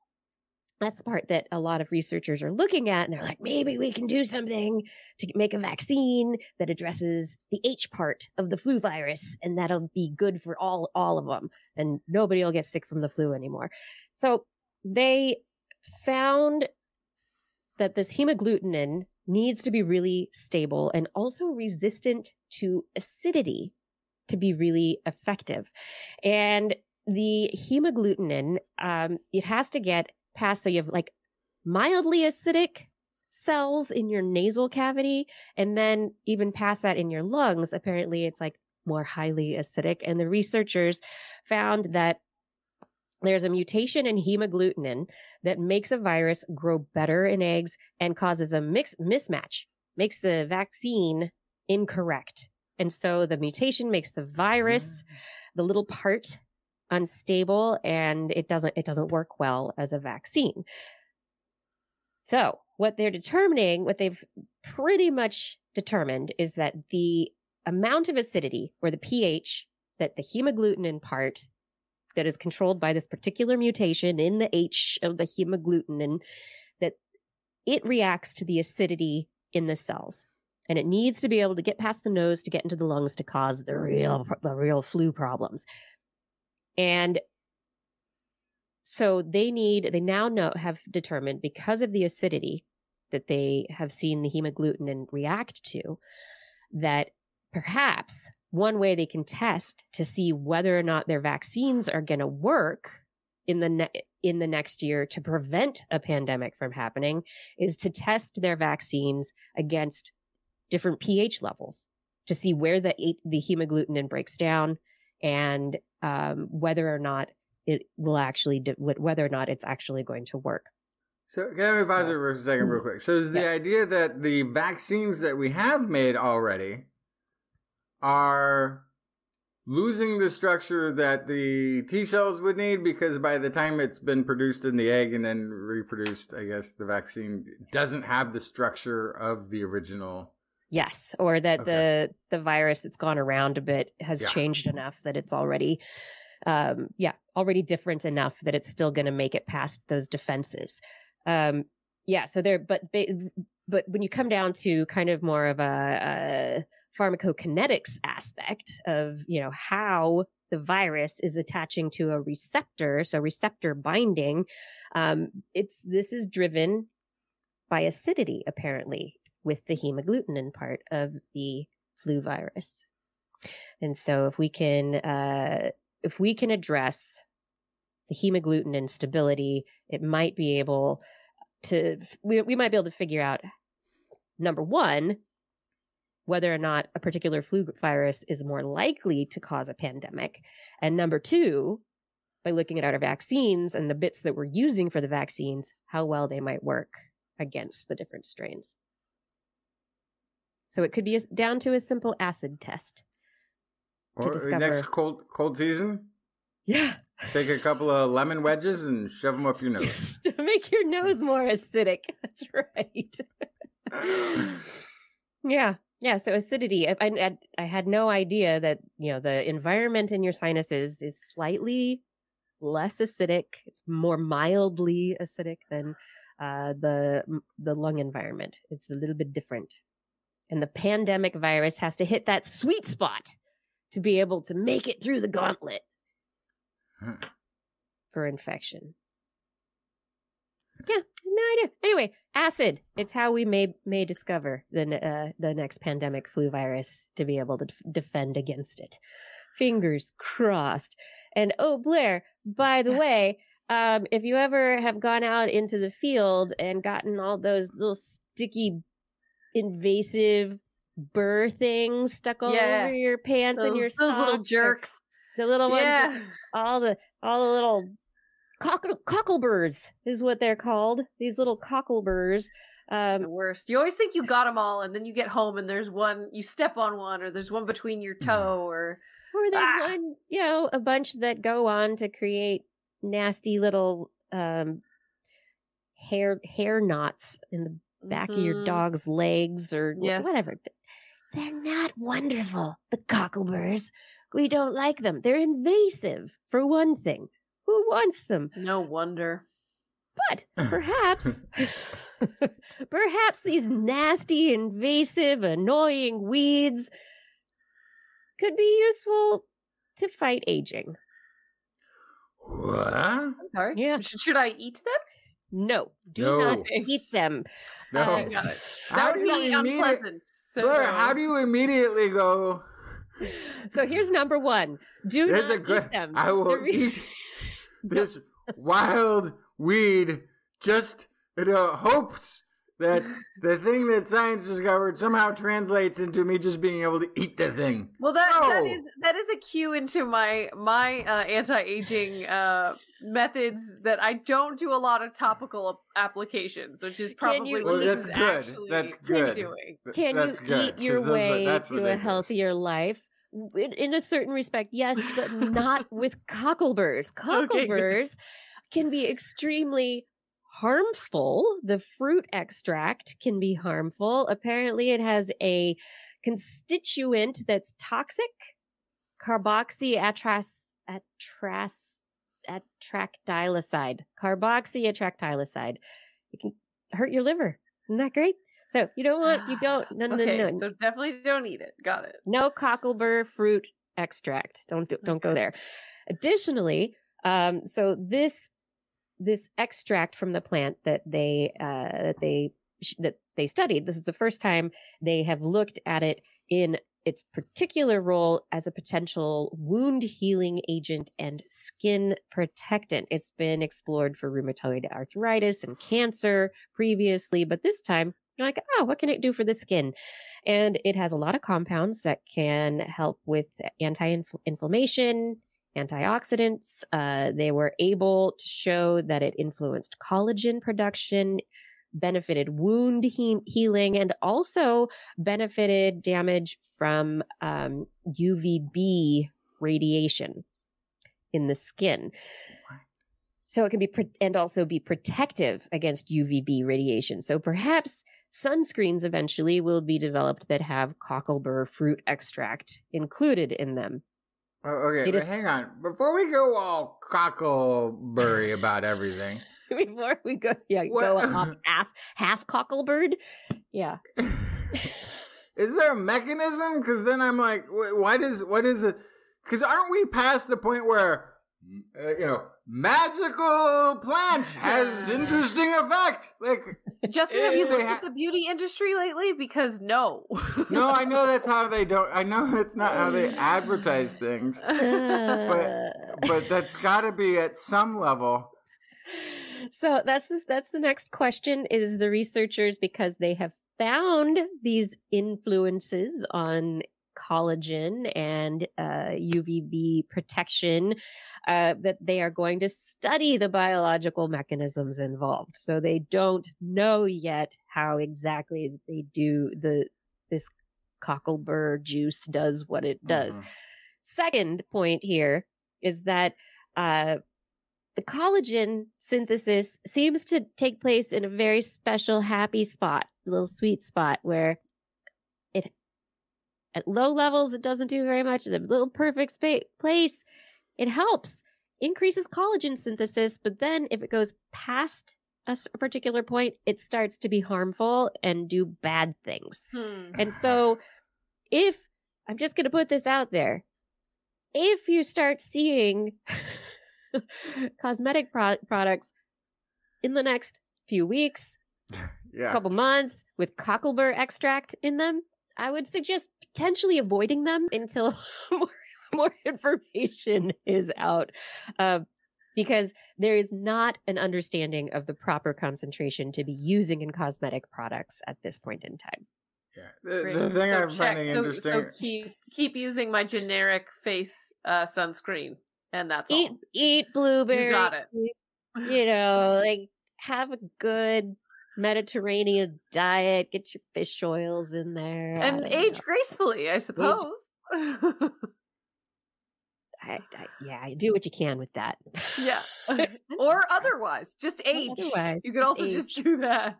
that's the part that a lot of researchers are looking at, and they're like, maybe we can do something to make a vaccine that addresses the H part of the flu virus, and that'll be good for all of them, and nobody will get sick from the flu anymore. So they found that this hemagglutinin needs to be really stable and also resistant to acidity to be really effective. And the hemagglutinin, it has to get past, so you have like mildly acidic cells in your nasal cavity, and then even past that in your lungs, apparently it's like more highly acidic. And the researchers found that there's a mutation in hemagglutinin that makes a virus grow better in eggs and causes a mismatch, makes the vaccine incorrect. And so the mutation makes the virus, the little part, unstable, and it doesn't work well as a vaccine. So what they've pretty much determined is that the amount of acidity, or the pH, that the hemagglutinin part that is controlled by this particular mutation in the H of the hemagglutinin, that it reacts to the acidity in the cells. And it needs to be able to get past the nose to get into the lungs to cause the real flu problems. And so they now have determined, because of the acidity that they have seen the hemagglutinin react to, that perhaps one way they can test to see whether or not their vaccines are going to work in the next year to prevent a pandemic from happening is to test their vaccines against different pH levels to see where the hemagglutinin breaks down and whether or not it will actually whether or not it's actually going to work. So can I pause it for a second real quick? So is the idea that the vaccines that we have made already are losing the structure that the T cells would need, because by the time it's been produced in the egg and then reproduced, I guess the vaccine doesn't have the structure of the original. Yes, or that the virus that's gone around a bit has changed enough that it's already, already different enough that it's still going to make it past those defenses. So there, but when you come down to kind of more of a pharmacokinetics aspect of, how the virus is attaching to a receptor, so receptor binding, this is driven by acidity, apparently, with the hemagglutinin part of the flu virus. And so if we can address the hemagglutinin stability, it might be able to, we might be able to figure out, number one, whether or not a particular flu virus is more likely to cause a pandemic. And number two, by looking at our vaccines and the bits that we're using for the vaccines, how well they might work against the different strains. So it could be down to a simple acid test. Or next cold season? Yeah. Take a couple of lemon wedges and shove them up your nose. Just to make your nose more acidic. That's right. Yeah. So acidity. I had no idea that, the environment in your sinuses is slightly less acidic. It's more mildly acidic than the lung environment. It's a little bit different. And the pandemic virus has to hit that sweet spot to be able to make it through the gauntlet for infection. Yeah, no idea. Anyway, acid. It's how we may discover the next pandemic flu virus to be able to defend against it. Fingers crossed. And Blair, by the way, if you ever have gone out into the field and gotten all those little sticky, invasive burr things stuck all over your pants and your socks, those little jerks, the little ones, all the little cockleburs is what they're called. These little cockleburs. The worst. You always think you got them all, and then you get home and there's one, you step on one, or there's one between your toe, or there's one, a bunch that go on to create nasty little hair knots in the back of your dog's legs or whatever. They're not wonderful, the cockleburs. We don't like them. They're invasive, for one thing. Who wants them? No wonder. But perhaps these nasty, invasive, annoying weeds could be useful to fight aging. What? I'm sorry? Yeah. Should I eat them? No, do not eat them. No. That would be unpleasant. Blair, how do you immediately go? So here's number one. Do not eat them. I will eat this wild weed just in hopes that the thing that science discovered somehow translates into me just being able to eat the thing. Well, that is a cue into my anti-aging methods, that I don't do a lot of topical applications, which is probably what this is actually doing. Can you eat your way to a healthier life? In a certain respect, yes, but not with cockleburs. Cockleburs can be extremely harmful. The fruit extract can be harmful. Apparently, it has a constituent that's toxic, carboxyatractyloside. Carboxyatractyloside. It can hurt your liver. Isn't that great? So no. So definitely don't eat it. Got it. No cocklebur fruit extract. Don't go there. Additionally, so this extract from the plant that they studied, this is the first time they have looked at it in its particular role as a potential wound healing agent and skin protectant. It's been explored for rheumatoid arthritis and cancer previously, but this time, you're like, oh, what can it do for the skin? And it has a lot of compounds that can help with anti-inflammation, antioxidants. They were able to show that it influenced collagen production, benefited wound healing, and also benefited damage from UVB radiation in the skin. So it can be and also be protective against UVB radiation. So perhaps sunscreens eventually will be developed that have cocklebur fruit extract included in them. Oh, okay, but hang on. Before we go all cockleberry about everything. Before we go, go off half cocklebird. Yeah. Is there a mechanism? Because then I'm like, what is it? Because aren't we past the point where, magical plant has interesting effect? Like, Justin, have you looked at the beauty industry lately? Because no. No, I know that's how they don't. I know that's not how they advertise things. But that's got to be at some level. So that's the next question, is the researchers, because they have found these influences on collagen and UVB protection, that they are going to study the biological mechanisms involved. So they don't know yet how exactly they do this cocklebur juice does what it does. Mm-hmm. Second point here is that the collagen synthesis seems to take place in a very special, happy spot, a little sweet spot where it, at low levels, it doesn't do very much. The little perfect place, it helps, increases collagen synthesis. But then if it goes past a particular point, it starts to be harmful and do bad things. And so I'm just going to put this out there, if you start seeing cosmetic products in the next few weeks, couple months, with cocklebur extract in them, I would suggest potentially avoiding them until more information is out, because there is not an understanding of the proper concentration to be using in cosmetic products at this point in time. Yeah, the thing I'm finding interesting. So keep using my generic face sunscreen. And that's all. Eat blueberry. You got it. Have a good Mediterranean diet. Get your fish oils in there. And age gracefully, I suppose. Do what you can with that. Yeah. Or otherwise. Just age. You could also just do that.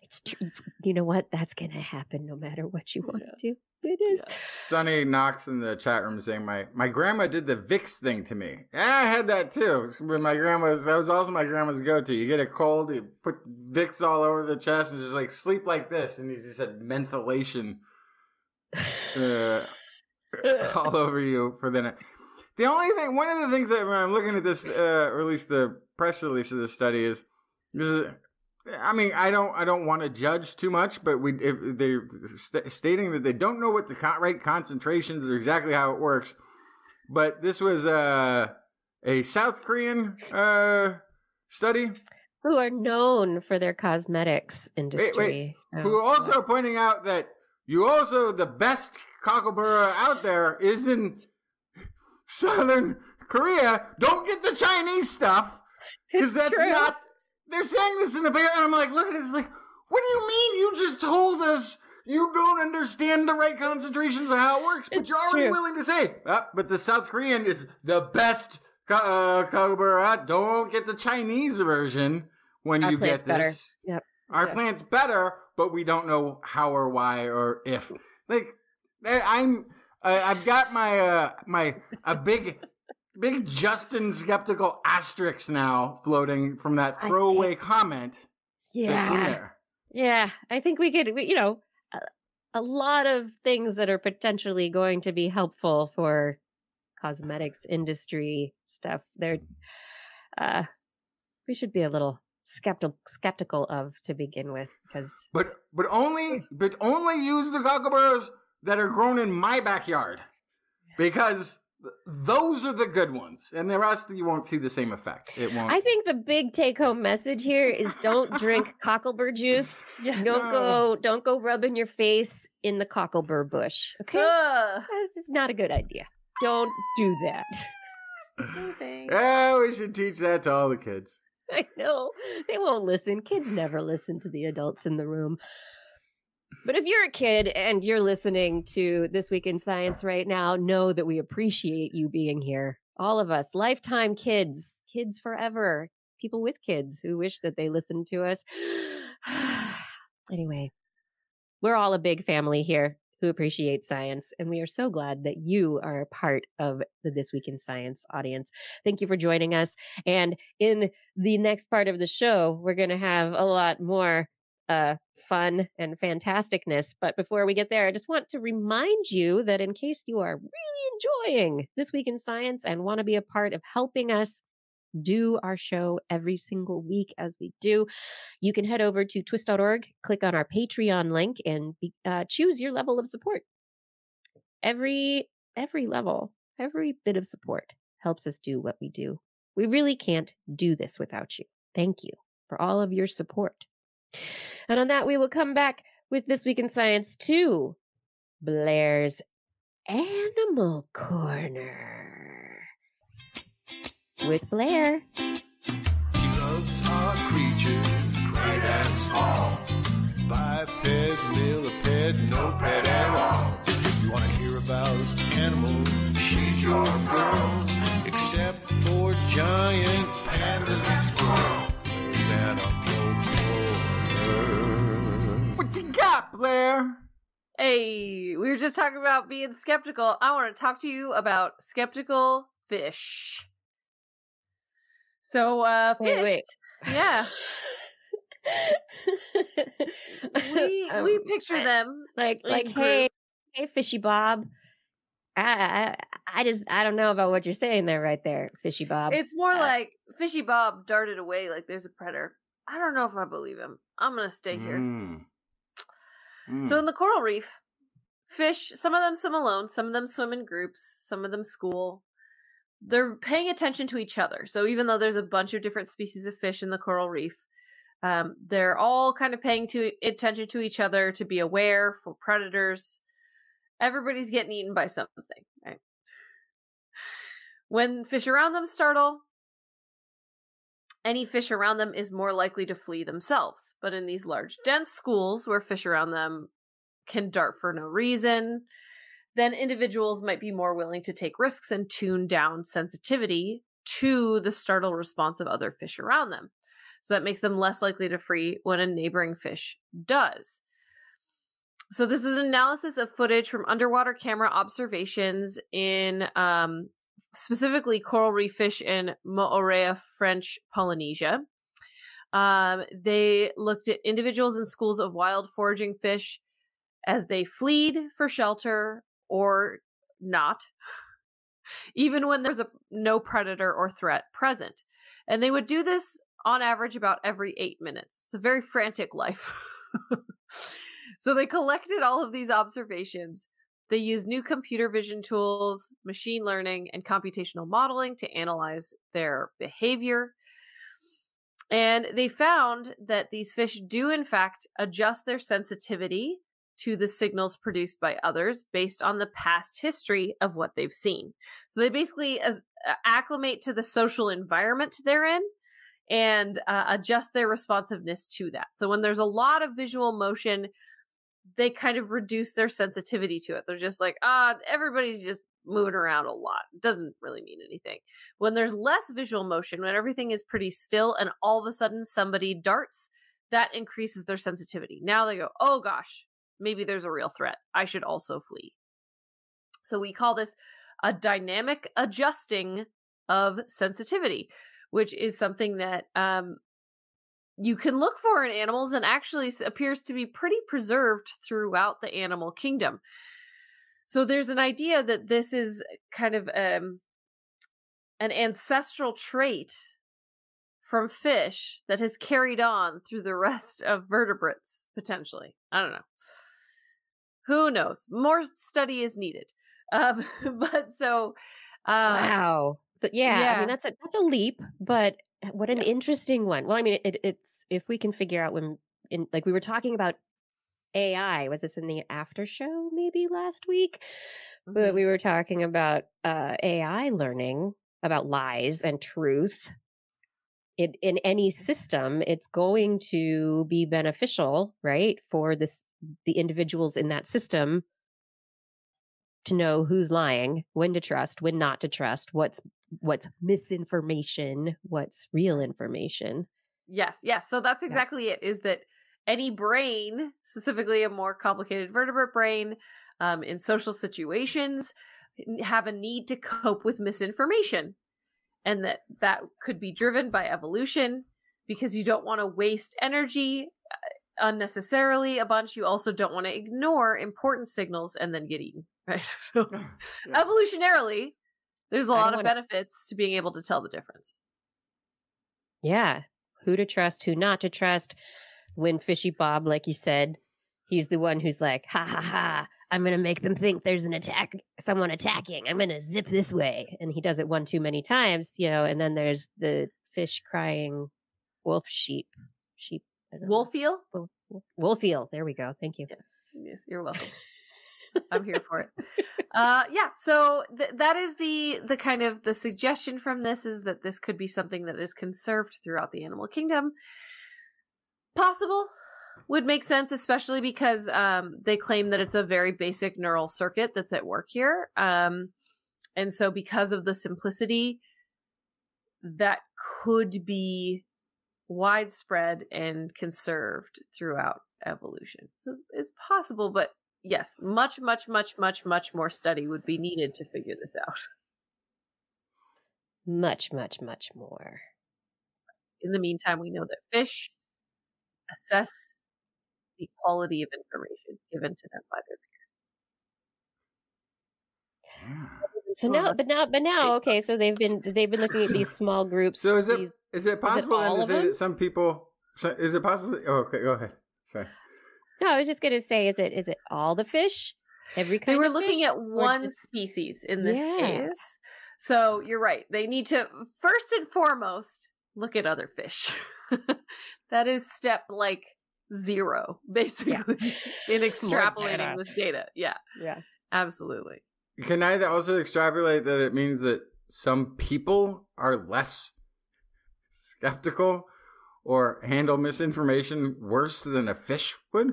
It's true. You know what? That's going to happen no matter what you want to do. It is. Yeah. Sunny Knox in the chat room saying, my grandma did the Vicks thing to me. Yeah, I had that too. When my grandma's, that was also my grandma's go-to. You get a cold, you put Vicks all over the chest and just like sleep like this. And you just had mentholation all over you for the night. The only thing, one of the things that when I'm looking at this, or at least the press release of this study is I mean, I don't want to judge too much, but if they're stating that they don't know what the right concentrations or exactly how it works. But this was a South Korean study, who are known for their cosmetics industry. Who are also pointing out that the best cocklebur out there is in Southern Korea. Don't get the Chinese stuff, because that's true. Not. They're saying this in the bear, and I'm like, look at this, like, what do you mean? You just told us you don't understand the right concentrations of how it works, but you're already willing to say, but the South Korean is the best cocklebur. Don't get the Chinese version when you get this. Yep. Our plant's better, but we don't know how or why or if. Like, I've got a big Justin skeptical asterisk now floating from that throwaway comment. That's in there. Yeah, I think we could, a lot of things that are potentially going to be helpful for cosmetics industry stuff. We should be a little skeptical of to begin with, because but only use the cockleburs that are grown in my backyard, because those are the good ones, and the rest you won't see the same effect. It won't. I think the big take-home message here is don't drink cocklebur juice. Yes. Don't go rubbing your face in the cocklebur bush. Okay, that's just not a good idea. Don't do that. Yeah, we should teach that to all the kids. I know they won't listen. Kids never listen to the adults in the room. But if you're a kid and you're listening to This Week in Science right now, know that we appreciate you being here. All of us, lifetime kids, kids forever, people with kids who wish that they listened to us. Anyway, we're all a big family here who appreciate science, and we are so glad that you are a part of the This Week in Science audience. Thank you for joining us. And in the next part of the show, we're going to have a lot more fun and fantasticness. But before we get there, I just want to remind you that in case you are really enjoying This Week in Science and want to be a part of helping us do our show every single week as we do, you can head over to TWIS.org, click on our Patreon link, and choose your level of support. Every level, every bit of support helps us do what we do. We really can't do this without you. Thank you for all of your support. And on that, we will come back with This Week in Science 2, Blair's Animal Corner. With Blair. She loves our creatures, great and small. Biped, millipede, no pet at all. If you want to hear about animals, she's your girl. Except for giant pandas and squirrels. There's Animal Corner. What you got, Blair? Hey, we were just talking about being skeptical. I want to talk to you about skeptical fish. So, fish. Wait. Yeah. we picture them like hey Fishy Bob. I don't know about what you're saying there right there, Fishy Bob. It's more like Fishy Bob darted away like there's a predator. I don't know if I believe him. I'm gonna stay here. So in the coral reef, fish, some of them swim alone, some of them swim in groups, some of them school. They're paying attention to each other. So even though there's a bunch of different species of fish in the coral reef, they're all kind of paying attention to each other to be aware for predators. Everybody's getting eaten by something, right? When fish around them startle, any fish around them is more likely to flee themselves. But in these large, dense schools where fish around them can dart for no reason, then individuals might be more willing to take risks and tune down sensitivity to the startle response of other fish around them. So that makes them less likely to flee when a neighboring fish does. So this is an analysis of footage from underwater camera observations in specifically coral reef fish in Moorea, French Polynesia. They looked at individuals in schools of wild foraging fish as they fled for shelter or not, even when there's no predator or threat present. And they would do this on average about every 8 minutes. It's a very frantic life. So they collected all of these observations. They used new computer vision tools, machine learning, and computational modeling to analyze their behavior. And they found that these fish do, in fact, adjust their sensitivity to the signals produced by others based on the past history of what they've seen. So they basically acclimate to the social environment they're in and adjust their responsiveness to that. So when there's a lot of visual motion, they kind of reduce their sensitivity to it. They're just like, everybody's just moving around a lot. It doesn't really mean anything. When there's less visual motion, when everything is pretty still and all of a sudden somebody darts, that increases their sensitivity. Now they go, oh gosh, maybe there's a real threat. I should also flee. So we call this a dynamic adjusting of sensitivity, which is something that you can look for in animals and actually appears to be pretty preserved throughout the animal kingdom. So there's an idea that this is kind of an ancestral trait from fish that has carried on through the rest of vertebrates, potentially. I don't know. Who knows? More study is needed. But so, wow. But yeah, I mean that's a leap, but what an interesting one. Well, I mean, it's if we can figure out like we were talking about AI. Was this in the after show maybe last week? Mm-hmm. But we were talking about AI learning about lies and truth. In any system, it's going to be beneficial, right, for the individuals in that system to know who's lying, when to trust, when not to trust, what's misinformation, what's real information. Yes. So that's exactly it, is that any brain, specifically a more complicated vertebrate brain, in social situations, have a need to cope with misinformation. And that could be driven by evolution, because you don't want to waste energy unnecessarily a bunch. You also don't want to ignore important signals and then get eaten, right? So evolutionarily, there's a lot of benefits to being able to tell the difference. Yeah. Who to trust, who not to trust. When Fishy Bob, like you said, he's the one who's like, ha ha ha, I'm going to make them think there's someone attacking. I'm going to zip this way. And he does it one too many times, and then there's the fish crying wolf sheep. Wolfiel? Wolfiel. There we go. Thank you. Yes, you're welcome. I'm here for it. So that is the kind of the suggestion from this, is that this could be something that is conserved throughout the animal kingdom. Possible. Would make sense, especially because they claim that it's a very basic neural circuit that's at work here. And so because of the simplicity, that could be widespread and conserved throughout evolution. So it's possible, but yes, much, much, much, much, much more study would be needed to figure this out. Much, much, much more. In the meantime, we know that fish assess the quality of information given to them by their peers. Yeah. So now, okay. So they've been looking at these small groups. So is it possible then to say that some people? Is it possible? Okay, go ahead. Sorry. No, I was just going to say, is it all the fish? Every kind. They were of looking fish? at one species in this case. So you're right. They need to first and foremost look at other fish. That is step 0, basically, in extrapolating this data. Yeah, absolutely. Can I also extrapolate that it means that some people are less skeptical or handle misinformation worse than a fish would?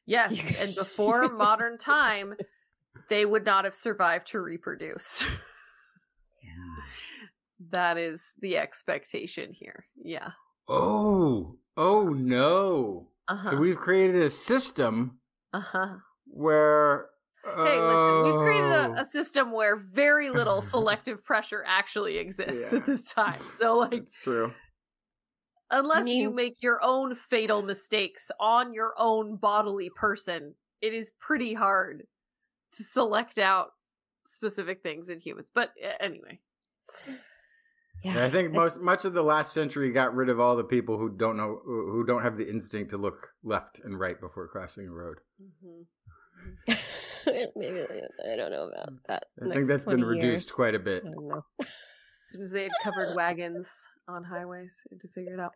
Yes, and before modern time, they would not have survived to reproduce. That is the expectation here. Yeah. Oh no. So we've created a system where... Hey, listen, we've created a system where very little selective pressure actually exists at this time. So, That's true. Unless you make your own fatal mistakes on your own bodily person, it is pretty hard to select out specific things in humans. But anyway... Yeah, I think much of the last century got rid of all the people who don't have the instinct to look left and right before crossing a road. Mm-hmm. Maybe I don't know about that. I think that's been reduced quite a bit. I don't know. As soon as they had covered wagons on highways, they had to figure it out.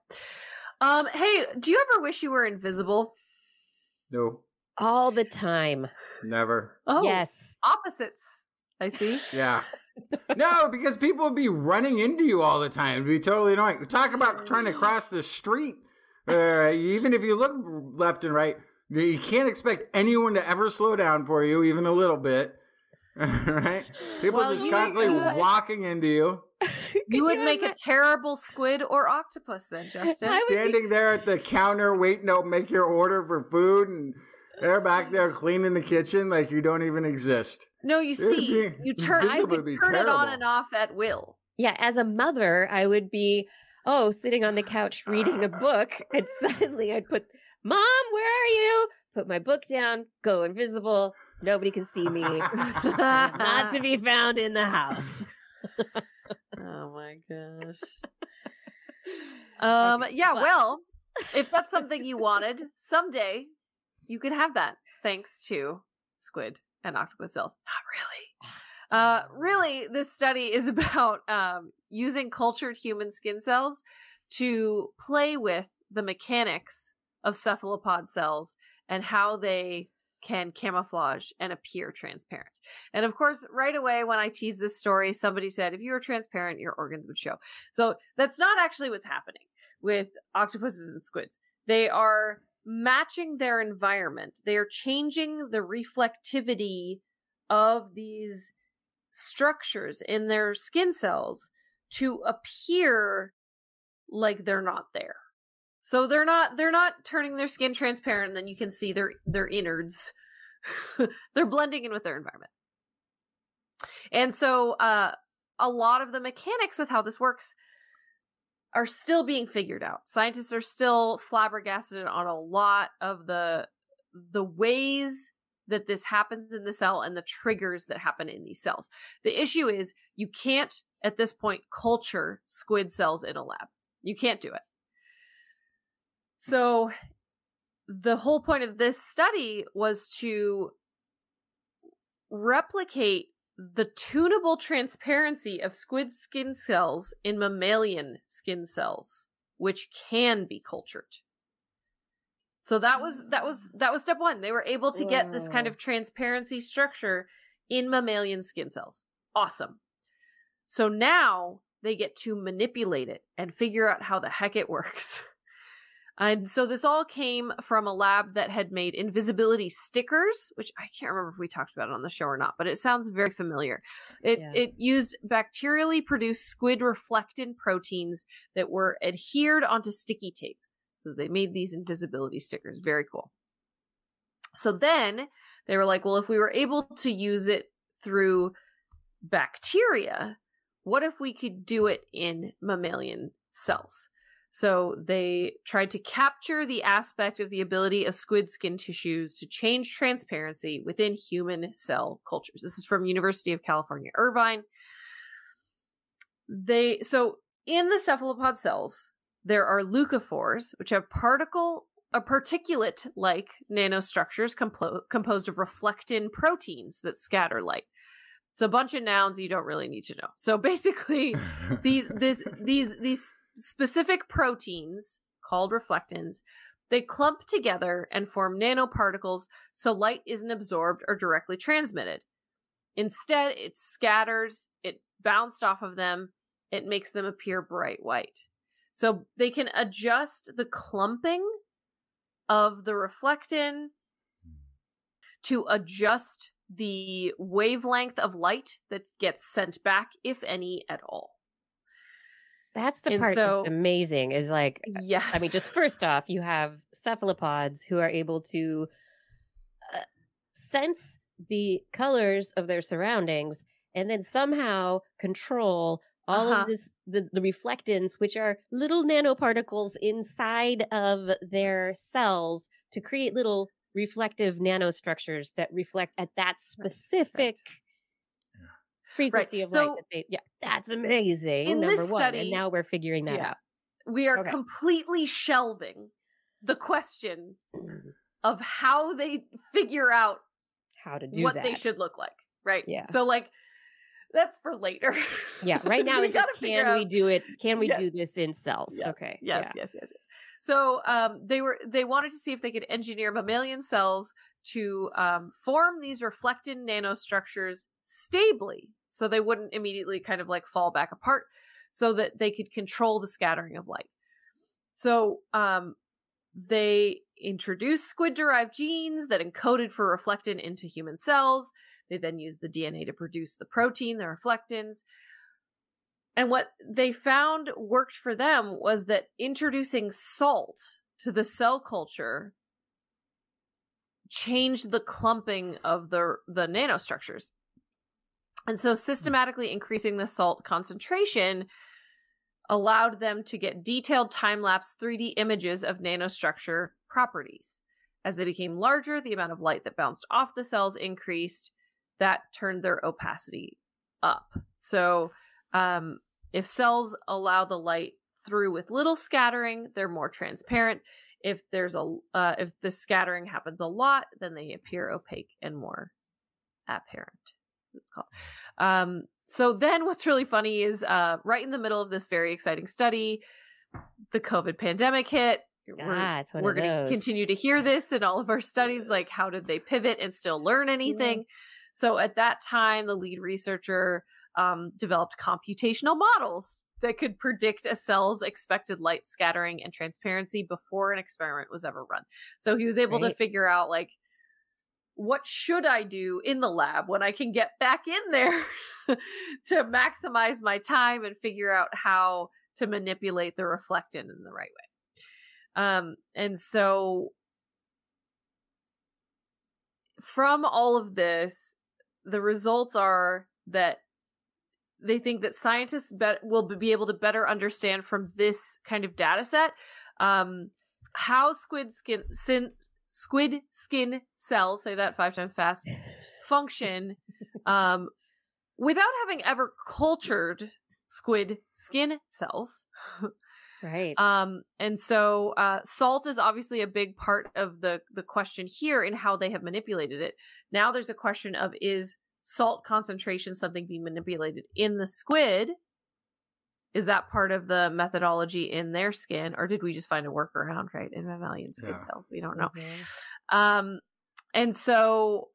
Hey, do you ever wish you were invisible? No. All the time. Never. Oh, yes. Opposites. I see. Yeah. No, because people would be running into you all the time. It'd be totally annoying. Talk about trying to cross the street. Even if you look left and right, you can't expect anyone to ever slow down for you, even a little bit. Right? People just constantly walking into you. You would make a terrible squid or octopus then, Justin. Standing there at the counter waiting to make your order for food, and they're back there cleaning the kitchen like you don't even exist. No, you see, I could turn it on and off at will. Yeah, as a mother, I would be, sitting on the couch reading a book, and suddenly I'd put, Mom, where are you? Put my book down, go invisible, nobody can see me. Not to be found in the house. Oh my gosh. Well, if that's something you wanted, someday you could have that, thanks to squid and octopus cells. Not really. Really, this study is about using cultured human skin cells to play with the mechanics of cephalopod cells and how they can camouflage and appear transparent. And of course, right away when I teased this story, somebody said, if you were transparent, your organs would show. So that's not actually what's happening with octopuses and squids. They are matching their environment. They are changing the reflectivity of these structures in their skin cells to appear like they're not there. So they're not turning their skin transparent and then you can see their innards. They're blending in with their environment. And so a lot of the mechanics with how this works are still being figured out. Scientists are still flabbergasted on a lot of the ways that this happens in the cell and the triggers that happen in these cells. The issue is you can't, at this point, culture squid cells in a lab. You can't do it. So the whole point of this study was to replicate the tunable transparency of squid skin cells in mammalian skin cells, which can be cultured. So that was step one. They were able to get this kind of transparency structure in mammalian skin cells. Awesome. So now they get to manipulate it and figure out how the heck it works. And so this all came from a lab that had made invisibility stickers, which I can't remember if we talked about it on the show or not, but it sounds very familiar. It used bacterially produced squid reflectant proteins that were adhered onto sticky tape. So they made these invisibility stickers. Very cool. So then they were like, well, if we were able to use it through bacteria, what if we could do it in mammalian cells? So they tried to capture the aspect of the ability of squid skin tissues to change transparency within human cell cultures. This is from University of California, Irvine. So in the cephalopod cells, there are leucophores, which have particulate-like nanostructures composed of reflectin proteins that scatter light. It's a bunch of nouns you don't really need to know. So basically, these specific proteins called reflectins, they clump together and form nanoparticles so light isn't absorbed or directly transmitted. Instead, it scatters, it bounced off of them, it makes them appear bright white. So they can adjust the clumping of the reflectin to adjust the wavelength of light that gets sent back, if any at all. That's the part that's amazing is like, yes. I mean, just first off, you have cephalopods who are able to sense the colors of their surroundings and then somehow control all of this, the reflectins, which are little nanoparticles inside of their cells to create little reflective nanostructures that reflect at that specific frequency of light. That's amazing. In number this one, study, and now we're figuring that out. We are completely shelving the question of how they figure out how to do what they should look like. Right. Yeah. So like, that's for later. Yeah. Right now, it's just, can we do it? Can we do this in cells? Yeah. Okay. Yes. So they wanted to see if they could engineer mammalian cells to form these reflectin nanostructures stably, so they wouldn't immediately kind of like fall back apart, so that they could control the scattering of light. So they introduced squid-derived genes that encoded for reflectin into human cells. They then used the DNA to produce the protein, the reflectins. And what they found worked for them was that introducing salt to the cell culture changed the clumping of the nanostructures. And so systematically increasing the salt concentration allowed them to get detailed time-lapse 3D images of nanostructure properties. As they became larger, the amount of light that bounced off the cells increased. That turned their opacity up. So if cells allow the light through with little scattering, they're more transparent. If if the scattering happens a lot, then they appear opaque and more apparent. It's called. So then what's really funny is right in the middle of this very exciting study, the COVID pandemic hit. We're going to continue to hear this in all of our studies, like how did they pivot and still learn anything? Yeah. So at that time, the lead researcher developed computational models that could predict a cell's expected light scattering and transparency before an experiment was ever run. So he was able to figure out, like, what should I do in the lab when I can get back in there to maximize my time and figure out how to manipulate the reflectin in the right way. And so from all of this, the results are that they think that scientists will be able to better understand from this kind of data set how squid skin cells, say that 5 times fast, function without having ever cultured squid skin cells. Right. And so salt is obviously a big part of the question here in how they have manipulated it. Now there's a question of, is salt concentration something being manipulated in the squid? Is that part of the methodology in their skin, or did we just find a workaround, right, in mammalian skin cells? We don't know. Mm-hmm. And so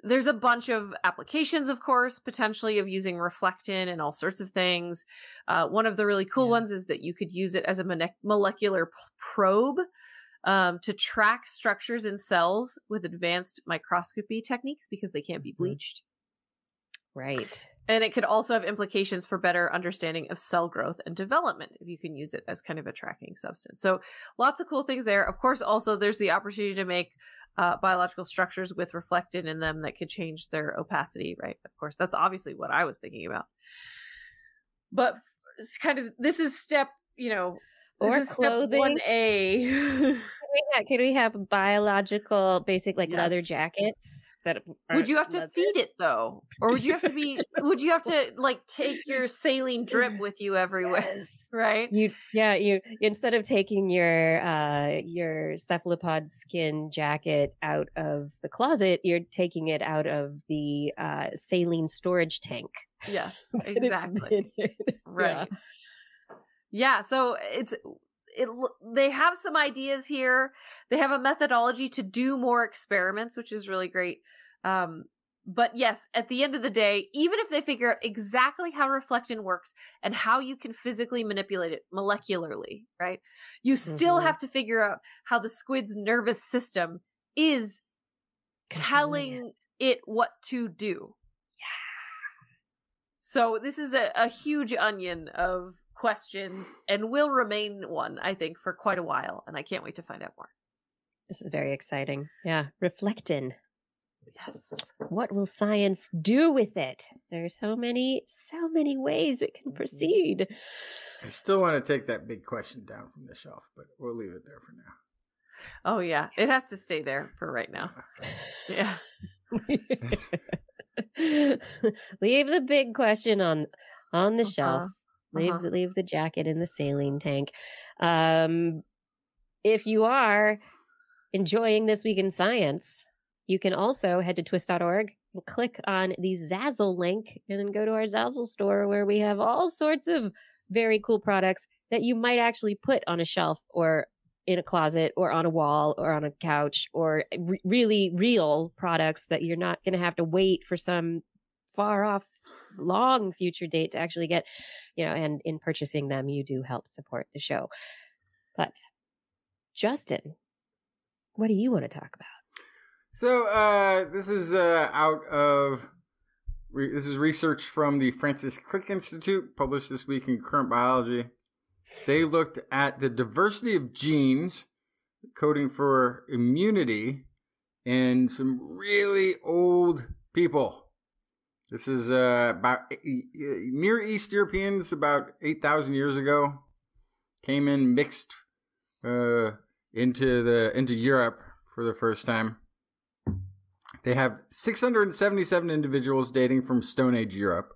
there's a bunch of applications, of course, potentially of using reflectin and all sorts of things. One of the really cool ones is that you could use it as a molecular probe to track structures in cells with advanced microscopy techniques because they can't be bleached. Right. And it could also have implications for better understanding of cell growth and development if you can use it as kind of a tracking substance. So lots of cool things there. Of course, also there's the opportunity to make biological structures with reflectin in them that could change their opacity, right? Of course, that's obviously what I was thinking about. But it's kind of, this is step, or clothing. Step 1A. Could we have biological, basic, like leather jackets? Would you have to feed it though, or would you have to would you have to like take your saline drip with you everywhere? Yes. Right? You instead of taking your cephalopod skin jacket out of the closet, you're taking it out of the saline storage tank. Yes, exactly. Right. Yeah, so they have some ideas here. They have a methodology to do more experiments, which is really great. But yes, at the end of the day, even if they figure out exactly how reflectin works and how you can physically manipulate it molecularly, right? You still have to figure out how the squid's nervous system is telling it what to do. Yeah. So this is a huge onion of questions and will remain one, I think, for quite a while. And I can't wait to find out more. This is very exciting. Yeah. Reflectin. Yes. What will science do with it? There are so many ways it can proceed. I still want to take that big question down from the shelf, but we'll leave it there for now. Oh, yeah. It has to stay there for right now. Yeah. Leave the big question on the shelf. Leave the jacket in the saline tank. If you are enjoying This Week in Science, you can also head to TWIS.org and click on the Zazzle link and then go to our Zazzle store where we have all sorts of very cool products that you might actually put on a shelf or in a closet or on a wall or on a couch, or really real products that you're not going to have to wait for some far off long future date to actually get, and in purchasing them, you do help support the show. But Justin, what do you want to talk about? So this is this is research from the Francis Crick Institute, published this week in Current Biology. They looked at the diversity of genes coding for immunity in some really old people. This is about Near East Europeans about 8,000 years ago came in mixed into Europe for the first time. They have 677 individuals dating from Stone Age Europe.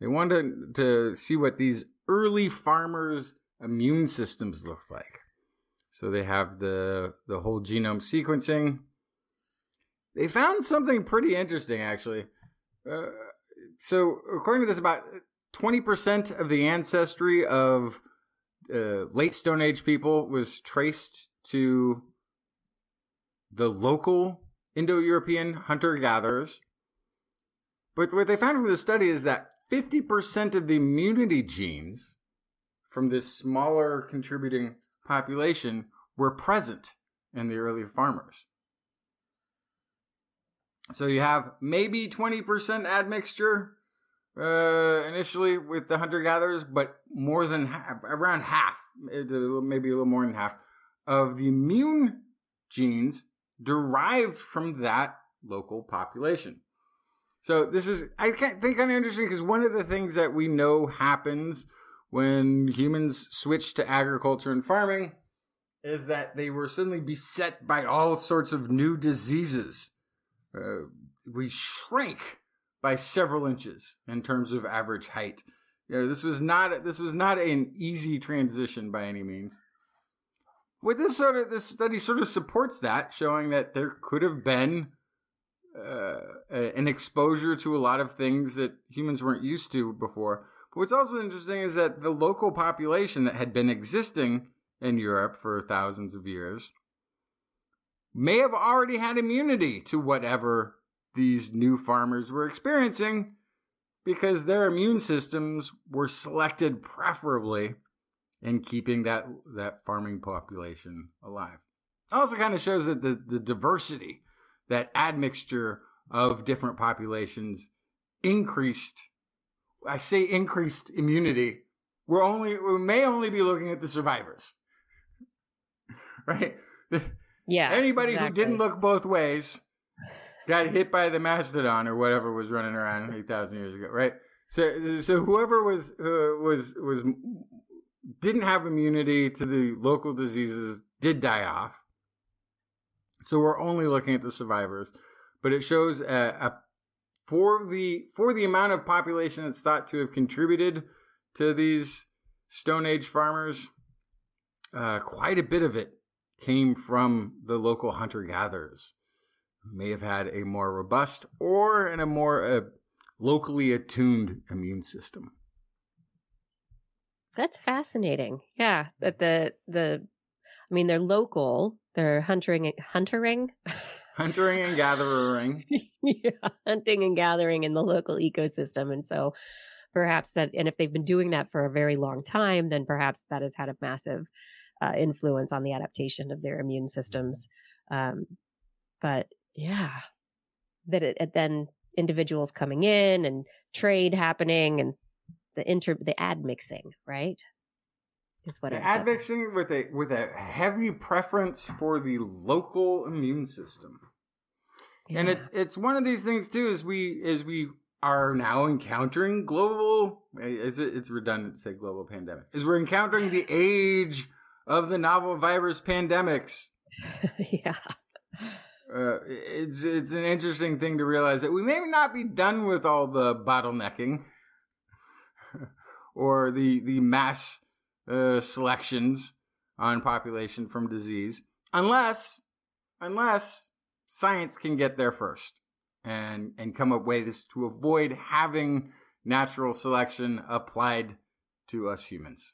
They wanted to see what these early farmers' immune systems looked like. So they have the whole genome sequencing. They found something pretty interesting, actually. So according to this, about 20% of the ancestry of late Stone Age people was traced to the local Indo-European hunter-gatherers. But what they found from the study is that 50% of the immunity genes from this smaller contributing population were present in the early farmers. So you have maybe 20% admixture initially with the hunter-gatherers, but more than half, around half, maybe a little more than half, of the immune genes derived from that local population. So this is, I think, kind of interesting because one of the things that we know happens when humans switch to agriculture and farming is that they were suddenly beset by all sorts of new diseases. We shrank by several inches in terms of average height. This was not an easy transition by any means. With this study sort of supports that, showing that there could have been an exposure to a lot of things that humans weren't used to before. But what's also interesting is that the local population that had been existing in Europe for thousands of years may have already had immunity to whatever these new farmers were experiencing because their immune systems were selected preferably in keeping that farming population alive. It also kind of shows that the diversity, that admixture of different populations increased immunity. We may only be looking at the survivors, right? Yeah. Anybody who didn't look both ways got hit by the mastodon or whatever was running around 8,000 years ago, right? So whoever was didn't have immunity to the local diseases did die off. So we're only looking at the survivors, but it shows for the amount of population that's thought to have contributed to these Stone Age farmers, quite a bit of it came from the local hunter-gatherers. May have had a more robust or a more locally attuned immune system. That's fascinating. Yeah, that they're local. They're hunting and gathering. Yeah, hunting and gathering in the local ecosystem, and so perhaps that. And if they've been doing that for a very long time, then perhaps that has had a massive influence on the adaptation of their immune systems. But yeah, that then individuals coming in and trade happening and the admixing, right? Is what the admixing with a heavy preference for the local immune system. Yeah. And it's one of these things too, as we are now encountering it's redundant to say global pandemic, as we're encountering the age of the novel virus pandemics. Yeah. It's an interesting thing to realize that we may not be done with all the bottlenecking or the mass selections on population from disease, unless science can get there first and come up with ways to avoid having natural selection applied to us humans.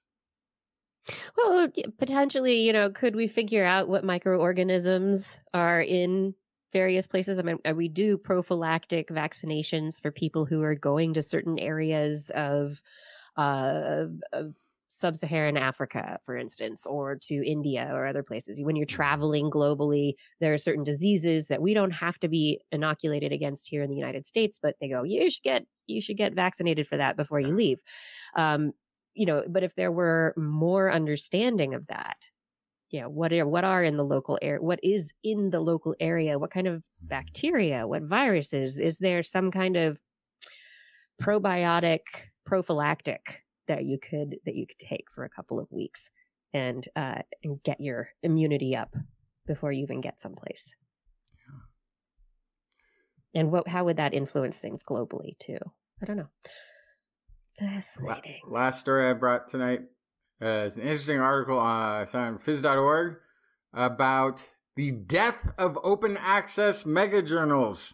Well, potentially, could we figure out what microorganisms are in various places? I mean, we do prophylactic vaccinations for people who are going to certain areas of sub-Saharan Africa, for instance, or to India or other places. When you're traveling globally, there are certain diseases that we don't have to be inoculated against here in the United States, but they go, you should get vaccinated for that before you leave. But if there were more understanding of that, what are in the local area? What is in the local area? What kind of bacteria? What viruses? Is there some kind of probiotic prophylactic that you could take for a couple of weeks and get your immunity up before you even get someplace? Yeah. And how would that influence things globally too? I don't know. Fascinating. Last story I brought tonight is an interesting article on phys.org about the death of open access mega journals, ?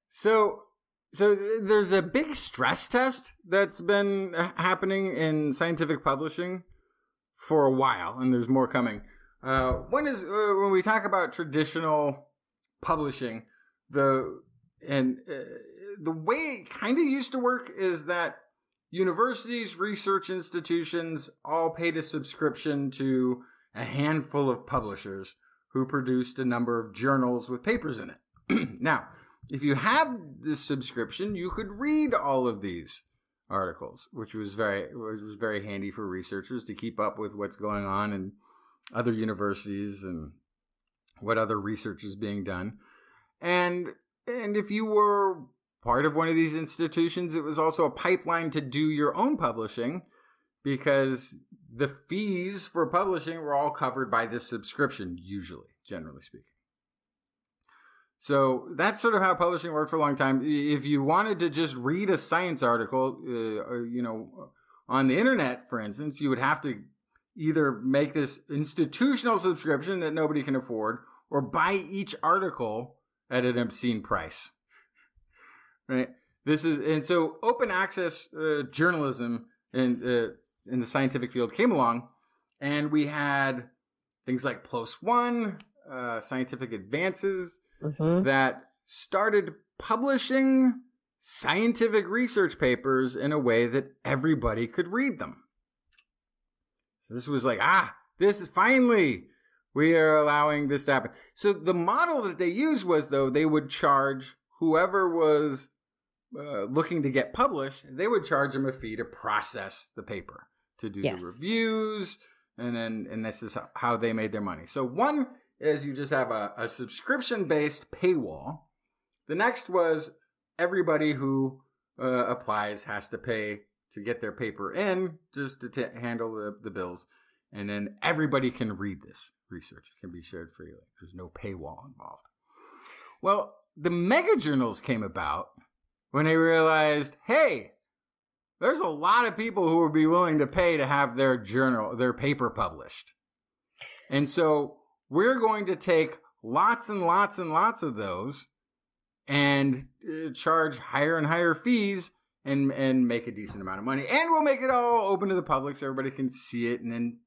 So there's a big stress test that's been happening in scientific publishing for a while, and there's more coming. One is when we talk about traditional publishing, the way it kind of used to work is that universities, research institutions all paid a subscription to a handful of publishers who produced a number of journals with papers in it. Now, if you have this subscription, you could read all of these articles, which was very handy for researchers to keep up with what's going on in other universities and what other research is being done. And if you were part of one of these institutions, it was also a pipeline to do your own publishing, because the fees for publishing were all covered by this subscription, usually, generally speaking. So that's sort of how publishing worked for a long time. If you wanted to just read a science article, on the internet, for instance, you would have to either make this institutional subscription that nobody can afford, or buy each article at an obscene price. Right? So open access journalism in the scientific field came along, and we had things like PLOS One, Scientific Advances, that started publishing scientific research papers in a way that everybody could read them. So this was like, this is finally, we are allowing this to happen. So the model that they used was, though, they would charge whoever was looking to get published, they would charge them a fee to process the paper, to do the reviews, and this is how they made their money. So one is you just have a subscription-based paywall. The next was everybody who applies has to pay to get their paper in, just to handle the bills. And then everybody can read this research. It can be shared freely. There's no paywall involved. Well, the mega journals came about when they realized, hey, there's a lot of people who would be willing to pay to have their paper published. And so we're going to take lots and lots and lots of those and charge higher and higher fees and make a decent amount of money. And we'll make it all open to the public so everybody can see it. And then,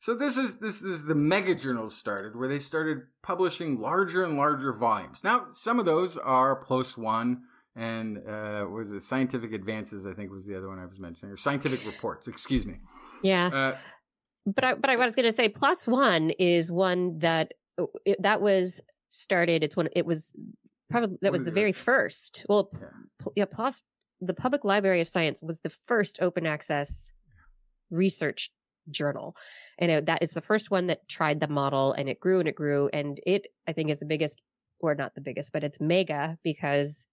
so this is the mega journals started, where they started publishing larger and larger volumes. Now, some of those are PLOS One, and was it Scientific Advances, I think was the other one I was mentioning, or Scientific Reports, excuse me. Yeah. But I was going to say PLOS One is one that was started. That was the very first. Well, PLOS, the Public Library of Science, was the first open access research journal, and it's the first one that tried the model, and it grew and it grew, and it, I think, is the biggest, or not the biggest, but it's mega because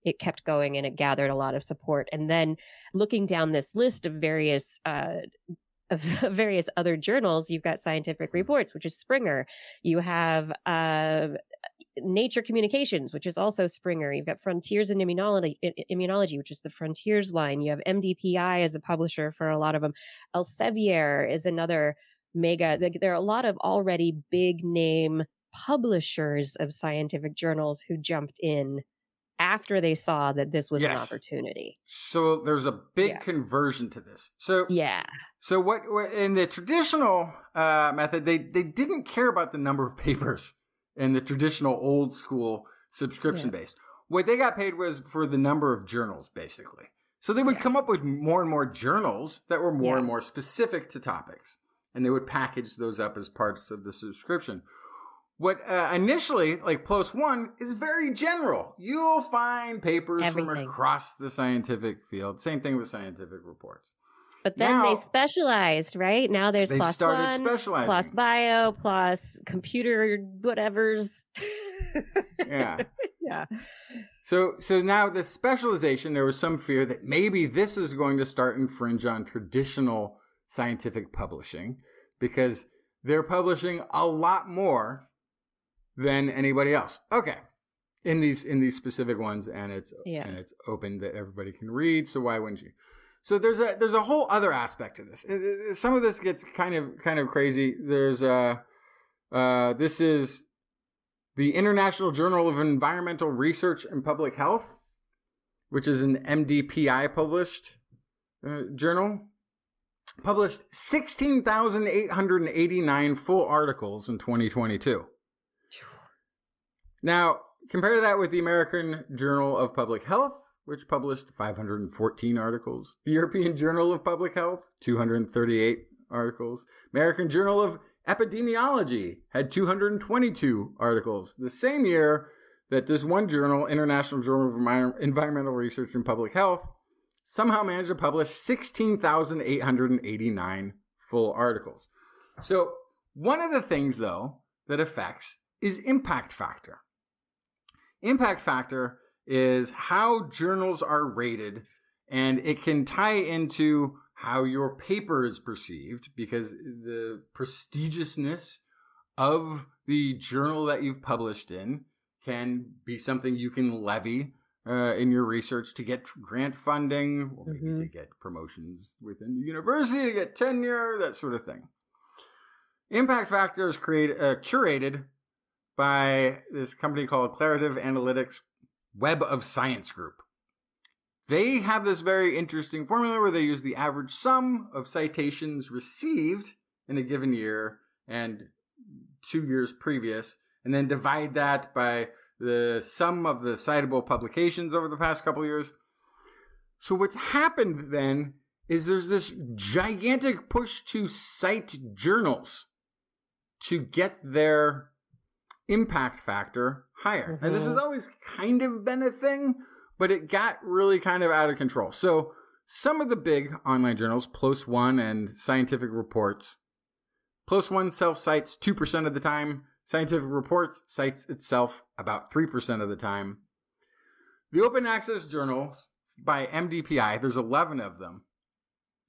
it kept going and it gathered a lot of support. And then looking down this list of various other journals, you've got Scientific Reports, which is Springer. You have Nature Communications, which is also Springer. You've got Frontiers in Immunology, which is the Frontiers line. You have MDPI as a publisher for a lot of them. Elsevier is another mega. There are a lot of already big name publishers of scientific journals who jumped in after they saw that this was an opportunity. So there's a big conversion to this. So what in the traditional method, they didn't care about the number of papers in the traditional old school subscription based. What they got paid was for the number of journals, basically. So they would come up with more and more journals that were more and more specific to topics, and they would package those up as parts of the subscription. What initially, like PLOS One, is very general. You'll find papers from across the scientific field. Same thing with Scientific Reports. But then they specialized, right? Now there's PLOS One, specializing. PLOS Bio, PLOS Computer, whatevers. Yeah. So now the specialization, there was some fear that maybe this is going to start infringe on traditional scientific publishing, because they're publishing a lot more than anybody else. Okay. In these specific ones, and it's open that everybody can read, so why wouldn't you? So there's a whole other aspect to this. Some of this gets kind of crazy. There's this is the International Journal of Environmental Research and Public Health, which is an MDPI published journal. Published 16,889 full articles in 2022. Now, compare that with the American Journal of Public Health, which published 514 articles. The European Journal of Public Health, 238 articles. American Journal of Epidemiology had 222 articles. The same year that this one journal, International Journal of Environmental Research and Public Health, somehow managed to publish 16,889 full articles. So one of the things, though, that affects is impact factor. Impact factor is how journals are rated, and it can tie into how your paper is perceived, because the prestigiousness of the journal that you've published in can be something you can levy in your research to get grant funding, or maybe to get promotions within the university, to get tenure, that sort of thing. Impact factor is curated by this company called Clarivate Analytics Web of Science Group. They have this very interesting formula where they use the average sum of citations received in a given year and 2 years previous, and then divide that by the sum of the citable publications over the past couple of years. So what's happened then is there's this gigantic push to cite journals to get their impact factor higher. And this has always kind of been a thing, but it got really kind of out of control. So some of the big online journals, PLOS One and Scientific Reports, PLOS One self-cites 2% of the time. Scientific Reports cites itself about 3% of the time. The open access journals by MDPI, there's 11 of them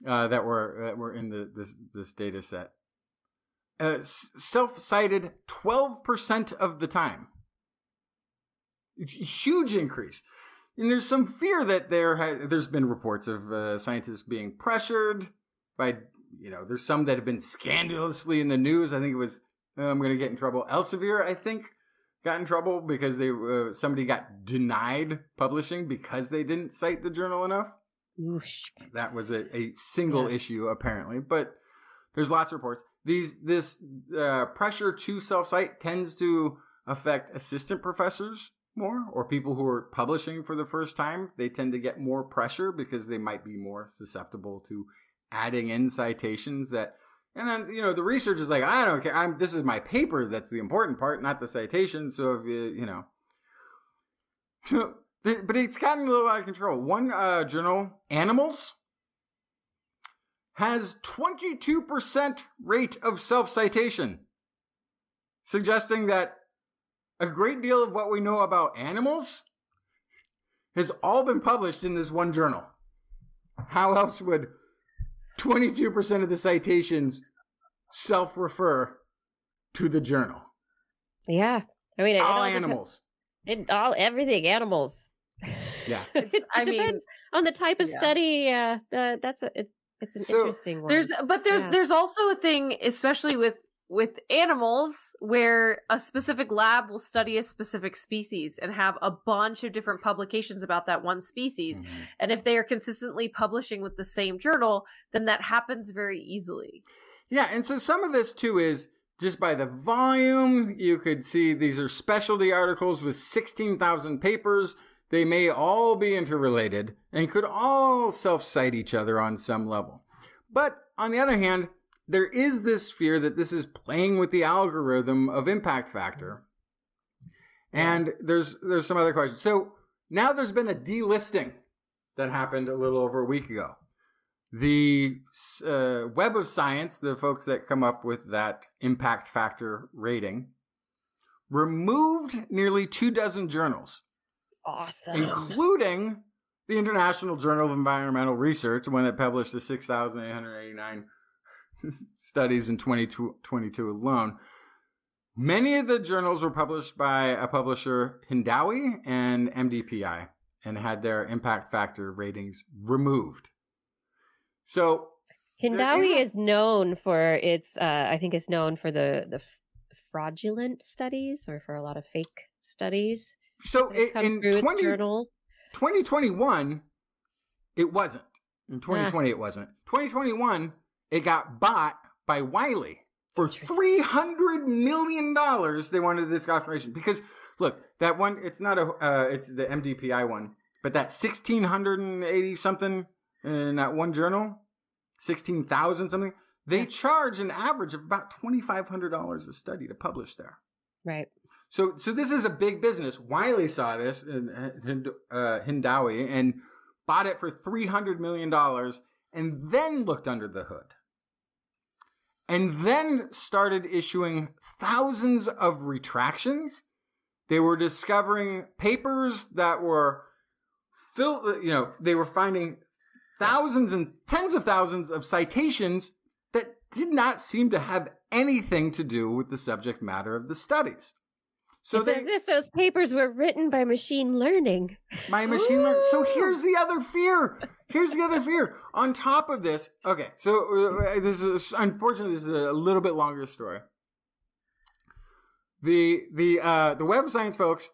that were in this data set. Self-cited 12% of the time. Huge increase. And there's some fear that there's been reports of scientists being pressured by, there's some that have been scandalously in the news. I think it was, I'm going to get in trouble. Elsevier, I think, got in trouble because somebody got denied publishing because they didn't cite the journal enough. Oosh. That was a single issue, apparently. But there's lots of reports. This pressure to self-cite tends to affect assistant professors more, or people who are publishing for the first time. They tend to get more pressure because they might be more susceptible to adding in citations that. And then, the research is like, I don't care. This is my paper that's the important part, not the citation. So, but it's gotten a little out of control. One journal, Animals, has 22% rate of self-citation, suggesting that a great deal of what we know about animals has all been published in this one journal. How else would 22% of the citations self-refer to the journal? Yeah. I mean, all animals. Everything animals. Yeah. It depends on the type of study. It's an interesting one. There's also a thing, especially with animals, where a specific lab will study a specific species and have a bunch of different publications about that one species. Mm-hmm. And if they are consistently publishing with the same journal, then that happens very easily. Yeah, and so some of this, too, is just by the volume. You could see these are specialty articles with 16,000 papers. They may all be interrelated and could all self-cite each other on some level. But on the other hand, there is this fear that this is playing with the algorithm of impact factor. And there's some other questions. So now there's been a delisting that happened a little over a week ago. The Web of Science, the folks that come up with that impact factor rating, removed nearly 24 journals. Awesome. Including the International Journal of Environmental Research, when it published the 6,889 studies in 2022 alone. Many of the journals were published by a publisher, Hindawi and MDPI, and had their impact factor ratings removed. So Hindawi is known for its, I think it's known for the fraudulent studies or for a lot of fake studies. So in journals. 2021, it wasn't. In 2020, it wasn't. 2021, it got bought by Wiley for $300 million. They wanted this confirmation because look, that one, it's not it's the MDPI one, but that 1,680 something in that one journal, 16,000 something, they charge an average of about $2,500 a study to publish there. Right. So this is a big business. Wiley saw this in Hindawi and bought it for $300 million and then looked under the hood. And then started issuing thousands of retractions. They were discovering papers that were filled, they were finding thousands and tens of thousands of citations that did not seem to have anything to do with the subject matter of the studies. So it's as if those papers were written by machine learning. By machine learning. So here's the other fear. On top of this, okay, so unfortunately, this is a little bit longer story. The Web of Science folks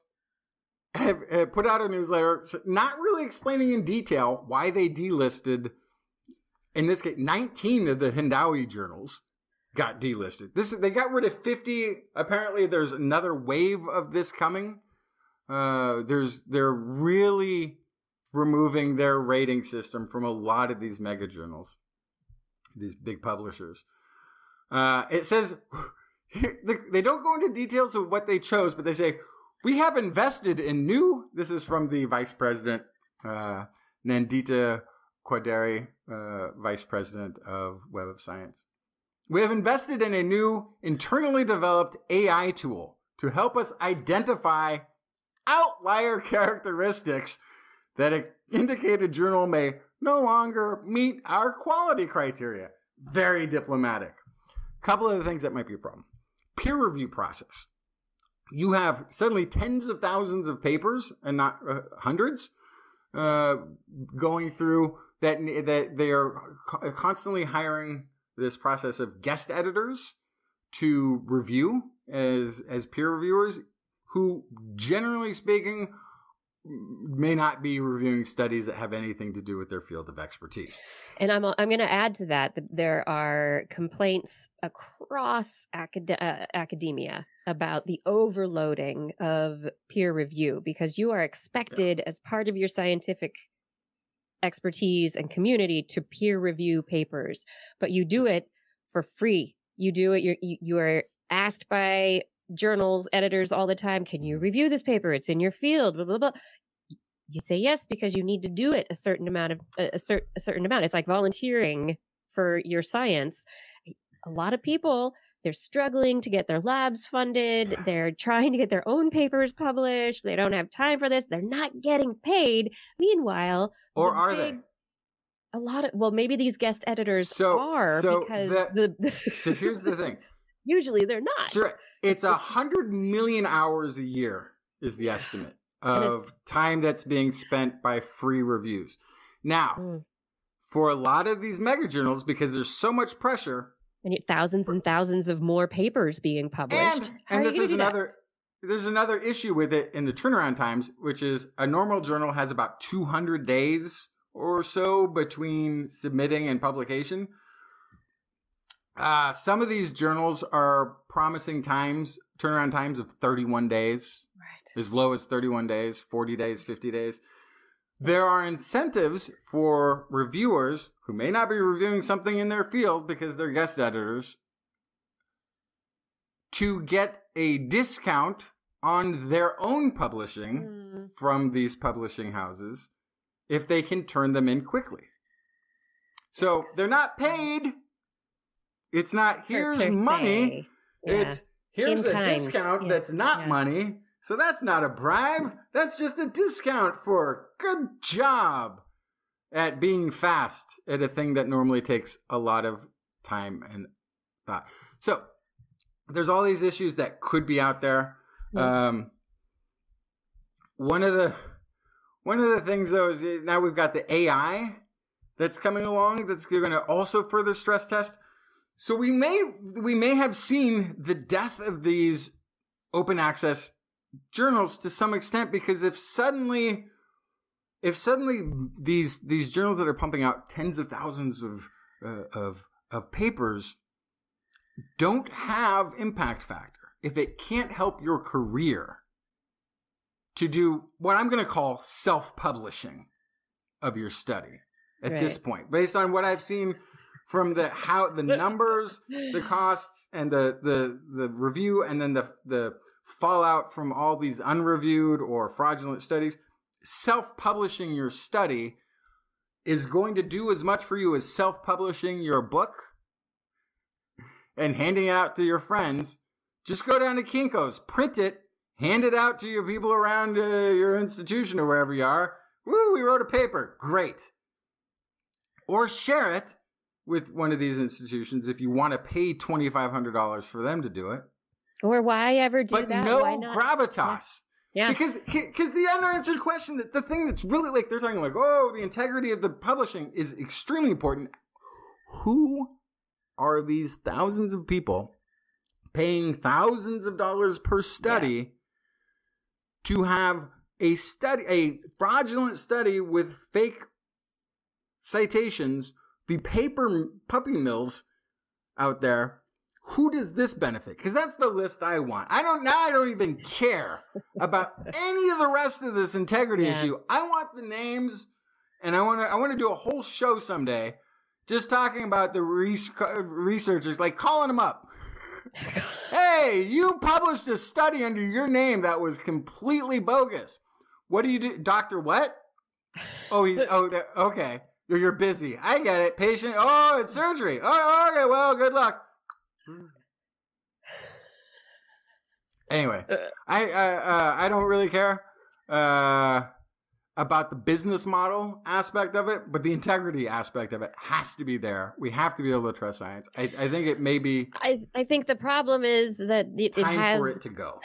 have put out a newsletter, not really explaining in detail why they delisted, in this case, 19 of the Hindawi journals got delisted. They got rid of 50. Apparently, there's another wave of this coming. They're really removing their rating system from a lot of these mega journals, these big publishers. It says they don't go into details of what they chose, but they say, we have invested in this is from the vice president, Nandita Quaderi, vice president of Web of Science. We have invested in a new internally developed AI tool to help us identify outlier characteristics that indicate a journal may no longer meet our quality criteria. Very diplomatic. A couple of the things that might be a problem. Peer review process. You have suddenly tens of thousands of papers and not hundreds going through that they are constantly hiring this process of guest editors to review as peer reviewers who, generally speaking, may not be reviewing studies that have anything to do with their field of expertise. And I'm going to add to that there are complaints across academia about the overloading of peer review, because you are expected as part of your scientific expertise and community to peer review papers, but you do it for free. You do it. You are asked by journals editors all the time, can you review this paper? It's in your field, blah, blah, blah. You say yes because you need to do it a certain amount. It's like volunteering for your science. A lot of people, they're struggling to get their labs funded. They're trying to get their own papers published. They don't have time for this. They're not getting paid. Meanwhile, or are they? Maybe these guest editors because so here's the thing. Usually they're not. Sure. It's 100 million hours a year is the estimate of time that's being spent by free reviews. Now, for a lot of these mega journals, because there's so much pressure, and yet thousands and thousands of more papers being published. And this is there's another issue with it in the turnaround times, which is a normal journal has about 200 days or so between submitting and publication. Some of these journals are promising turnaround times of 31 days, right? As low as 31 days, 40 days, 50 days. There are incentives for reviewers who may not be reviewing something in their field because they're guest editors to get a discount on their own publishing from these publishing houses if they can turn them in quickly. So they're not paid. It's not, here's money. Yeah. It's, here's a discount that's not money. So that's not a bribe. That's just a discount for good job at being fast at a thing that normally takes a lot of time and thought. So there's all these issues that could be out there. One of the things, though, is now we've got the AI that's coming along that's going to also further stress test. So we may have seen the death of these open access journals to some extent, because if suddenly these journals that are pumping out tens of thousands of papers don't have impact factor, if it can't help your career to do what I'm going to call self-publishing of your study at this point, based on what I've seen from the numbers, the costs, and the review, and then the fallout from all these unreviewed or fraudulent studies, self-publishing your study is going to do as much for you as self-publishing your book and handing it out to your friends. Just go down to Kinko's, print it, hand it out to your people around your institution or wherever you are. Woo, we wrote a paper. Great. Or share it with one of these institutions if you want to pay $2,500 for them to do it. Or why ever do but that? No why not? gravitas. Yeah. Because the unanswered question, the thing that's really like, they're talking like, oh, the integrity of the publishing is extremely important. Who are these thousands of people paying thousands of dollars per study to have a fraudulent study with fake citations, the paper puppy mills out there? Who does this benefit? Because that's the list I want. I don't even care about any of the rest of this integrity issue. I want the names, and I want to do a whole show someday just talking about the researchers, like calling them up. Hey, you published a study under your name that was completely bogus. What do you do? Doctor what? Okay. You're busy. I get it. Patient. Oh, it's surgery. Oh, okay. Well, good luck. Anyway, I don't really care about the business model aspect of it, but the integrity aspect of it has to be there. We have to be able to trust science. I think it may be. I think the problem is that it has time for it to go.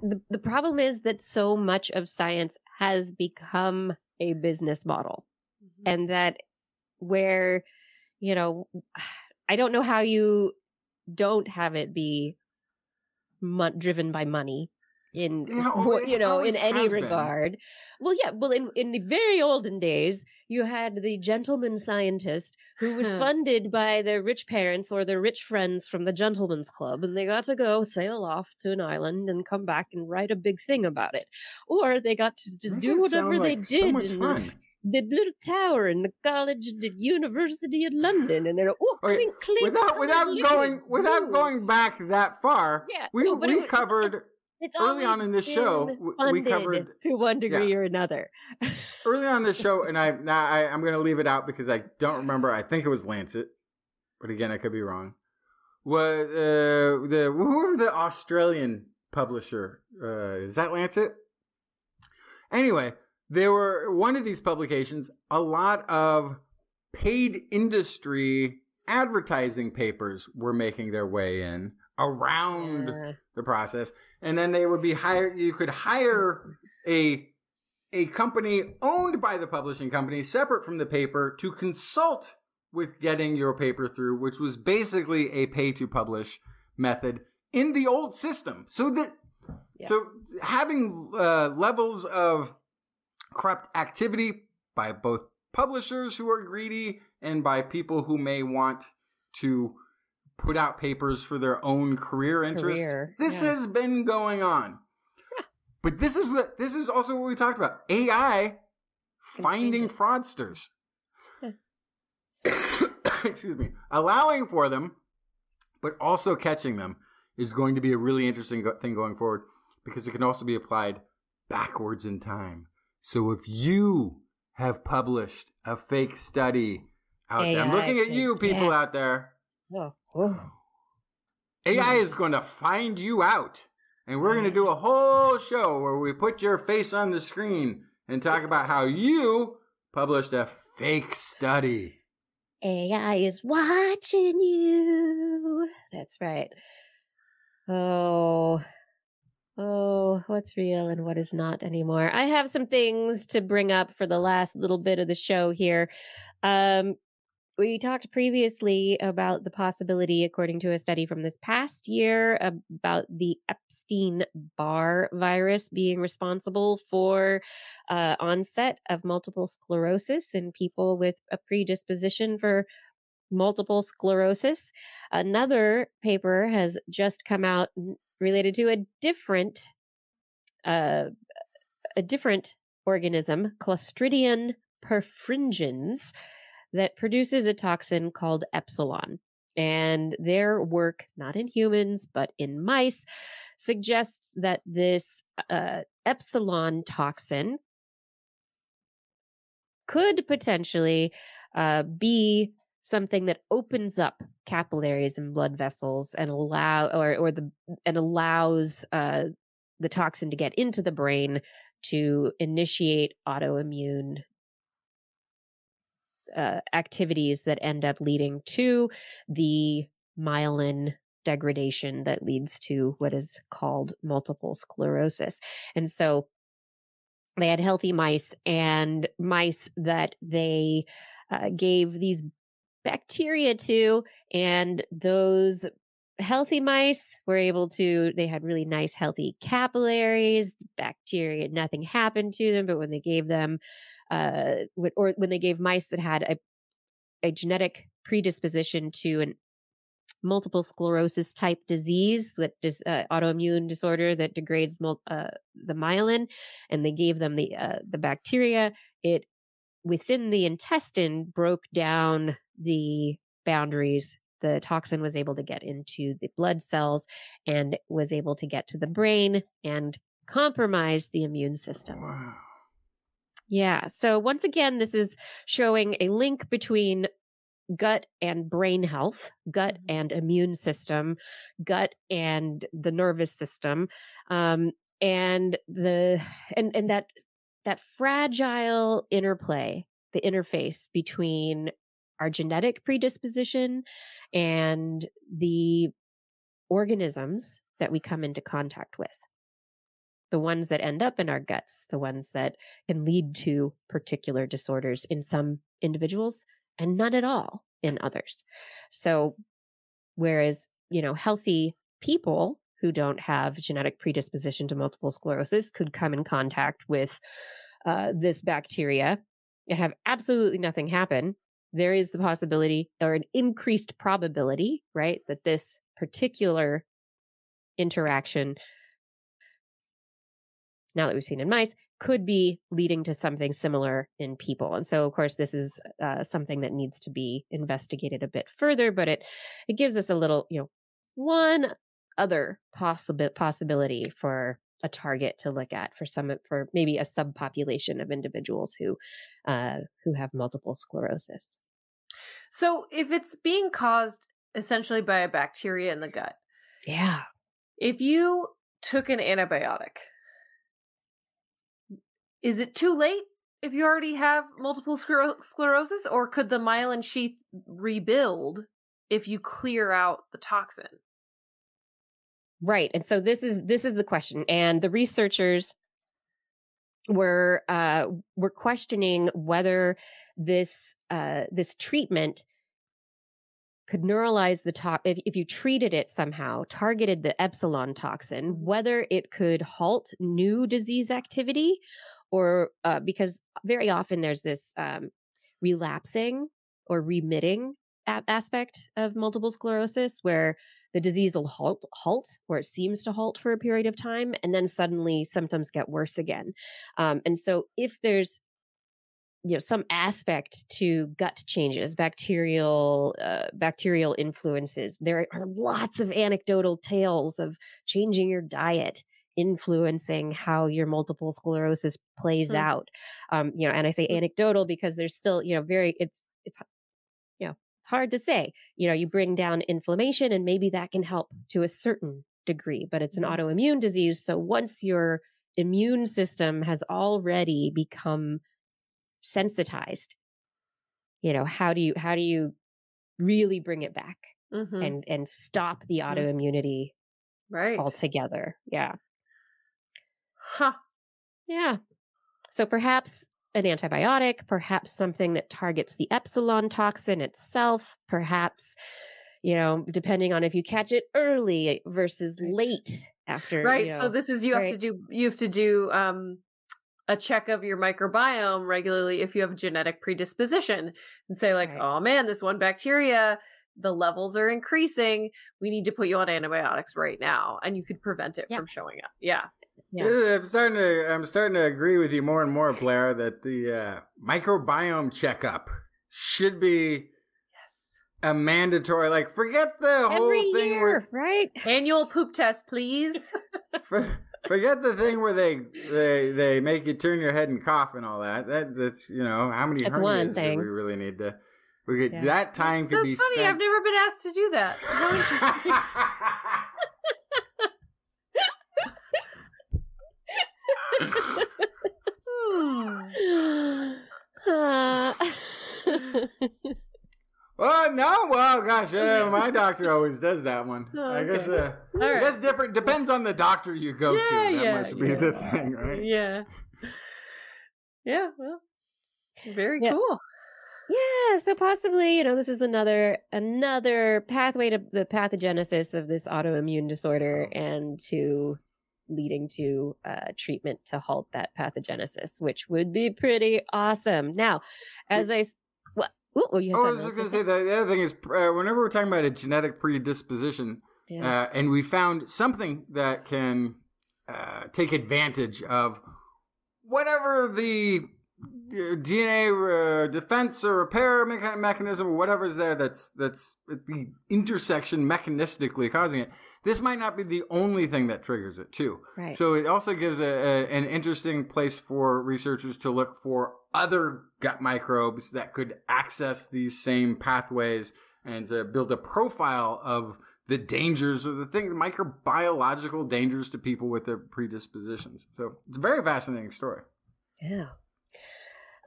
The problem is that so much of science has become a business model, and that where, I don't know how you don't have it be driven by money in in any regard. Well, yeah. Well, in the very olden days, you had the gentleman scientist who was funded by their rich parents or their rich friends from the gentleman's club, and they got to go sail off to an island and come back and write a big thing about it, or they got to just do whatever they did. So much fun. The little tower in the University of London, and they're clink, clink, without going back that far. Yeah, we covered early on in this show. We covered to one degree or another. Early on this show, and I'm going to leave it out because I don't remember. I think it was Lancet, but again, I could be wrong. What whoever the Australian publisher is that Lancet? Anyway. There were, one of these publications, a lot of paid industry advertising papers were making their way in around the process. And then they would be hired, you could hire a company owned by the publishing company, separate from the paper, to consult with getting your paper through, which was basically a pay-to-publish method in the old system. So having levels of corrupt activity by both publishers who are greedy and by people who may want to put out papers for their own career interests. This has been going on. Yeah. But this is also what we talked about. AI finding fraudsters. Excuse me. Allowing for them, but also catching them is going to be a really interesting thing going forward, because it can also be applied backwards in time. So if you have published a fake study out there, I'm looking at you people out there. AI is going to find you out. And we're going to do a whole show where we put your face on the screen and talk about how you published a fake study. AI is watching you. That's right. Oh, know what's real and what is not anymore. I have some things to bring up for the last little bit of the show here. We talked previously about the possibility, according to a study from this past year, about the Epstein-Barr virus being responsible for onset of multiple sclerosis in people with a predisposition for multiple sclerosis. Another paper has just come out related to a different organism, Clostridium perfringens, that produces a toxin called epsilon. And their work, not in humans, but in mice, suggests that this epsilon toxin could potentially be something that opens up capillaries and blood vessels and allows the toxin to get into the brain to initiate autoimmune activities that end up leading to the myelin degradation that leads to what is called multiple sclerosis. And so they had healthy mice and mice that they gave these bacteria to, and those healthy mice were able to, they had really nice healthy capillaries, bacteria, nothing happened to them. But when they gave them when they gave mice that had a genetic predisposition to an multiple sclerosis type disease, that autoimmune disorder that degrades the myelin, and they gave them the bacteria, it within the intestine broke down the boundaries. The toxin was able to get into the blood cells and was able to get to the brain and compromise the immune system. Wow. Yeah. So once again, this is showing a link between gut and brain health, gut and immune system, gut and the nervous system, and that fragile interplay, the interface between our genetic predisposition and the organisms that we come into contact with. The ones that end up in our guts, the ones that can lead to particular disorders in some individuals and none at all in others. So whereas, healthy people who don't have genetic predisposition to multiple sclerosis could come in contact with this bacteria and have absolutely nothing happen, there is the possibility or an increased probability, right, that this particular interaction, now that we've seen in mice, could be leading to something similar in people. And so, of course, this is something that needs to be investigated a bit further, but it gives us a little, one other possibility for a target to look at for maybe a subpopulation of individuals who have multiple sclerosis. So if it's being caused essentially by a bacteria in the gut. Yeah. If you took an antibiotic, is it too late if you already have multiple sclerosis, or could the myelin sheath rebuild if you clear out the toxin? Right. And so this is the question. And the researchers were questioning whether this treatment could neuralize if you treated it somehow, targeted the epsilon toxin, whether it could halt new disease activity, or because very often there's this relapsing or remitting aspect of multiple sclerosis where the disease will halt, or it seems to halt for a period of time, and then suddenly symptoms get worse again. And so if there's some aspect to gut changes, bacterial influences, there are lots of anecdotal tales of changing your diet influencing how your multiple sclerosis plays out. And I say anecdotal because there's still, it's hard to say. You bring down inflammation and maybe that can help to a certain degree, but it's an autoimmune disease. So once your immune system has already become sensitized, how do you really bring it back and stop the autoimmunity right altogether? Yeah. Huh. Yeah. So perhaps an antibiotic, perhaps something that targets the epsilon toxin itself, perhaps, depending on if you catch it early versus late after. Right. So this is, you have to do a check of your microbiome regularly if you have a genetic predisposition and say like, oh man, this one bacteria, the levels are increasing. We need to put you on antibiotics right now. And you could prevent it from showing up. Yeah. I'm starting to agree with you more and more, Blair, that the microbiome checkup should be a mandatory. Like, forget the whole thing year, right? Annual poop test, please. Forget the thing where they make you turn your head and cough and all that. That's how many hernias do we really need to? That time could be. That's funny. I've never been asked to do that. Oh no! Well, gosh, my doctor always does that one. I guess that's different. Depends on the doctor you go to. That must be the thing, right? Yeah. Yeah. Well, very cool. Yeah. So possibly, this is another pathway to the pathogenesis of this autoimmune disorder, and to leading to treatment to halt that pathogenesis, which would be pretty awesome. Now, as I was just going to say the other thing is whenever we're talking about a genetic predisposition, and we found something that can take advantage of whatever the DNA defense or repair mechanism or whatever's there that's at the intersection mechanistically causing it. This might not be the only thing that triggers it too. Right. So it also gives an interesting place for researchers to look for other gut microbes that could access these same pathways and to build a profile of the dangers or the microbiological dangers to people with their predispositions. So it's a very fascinating story. Yeah.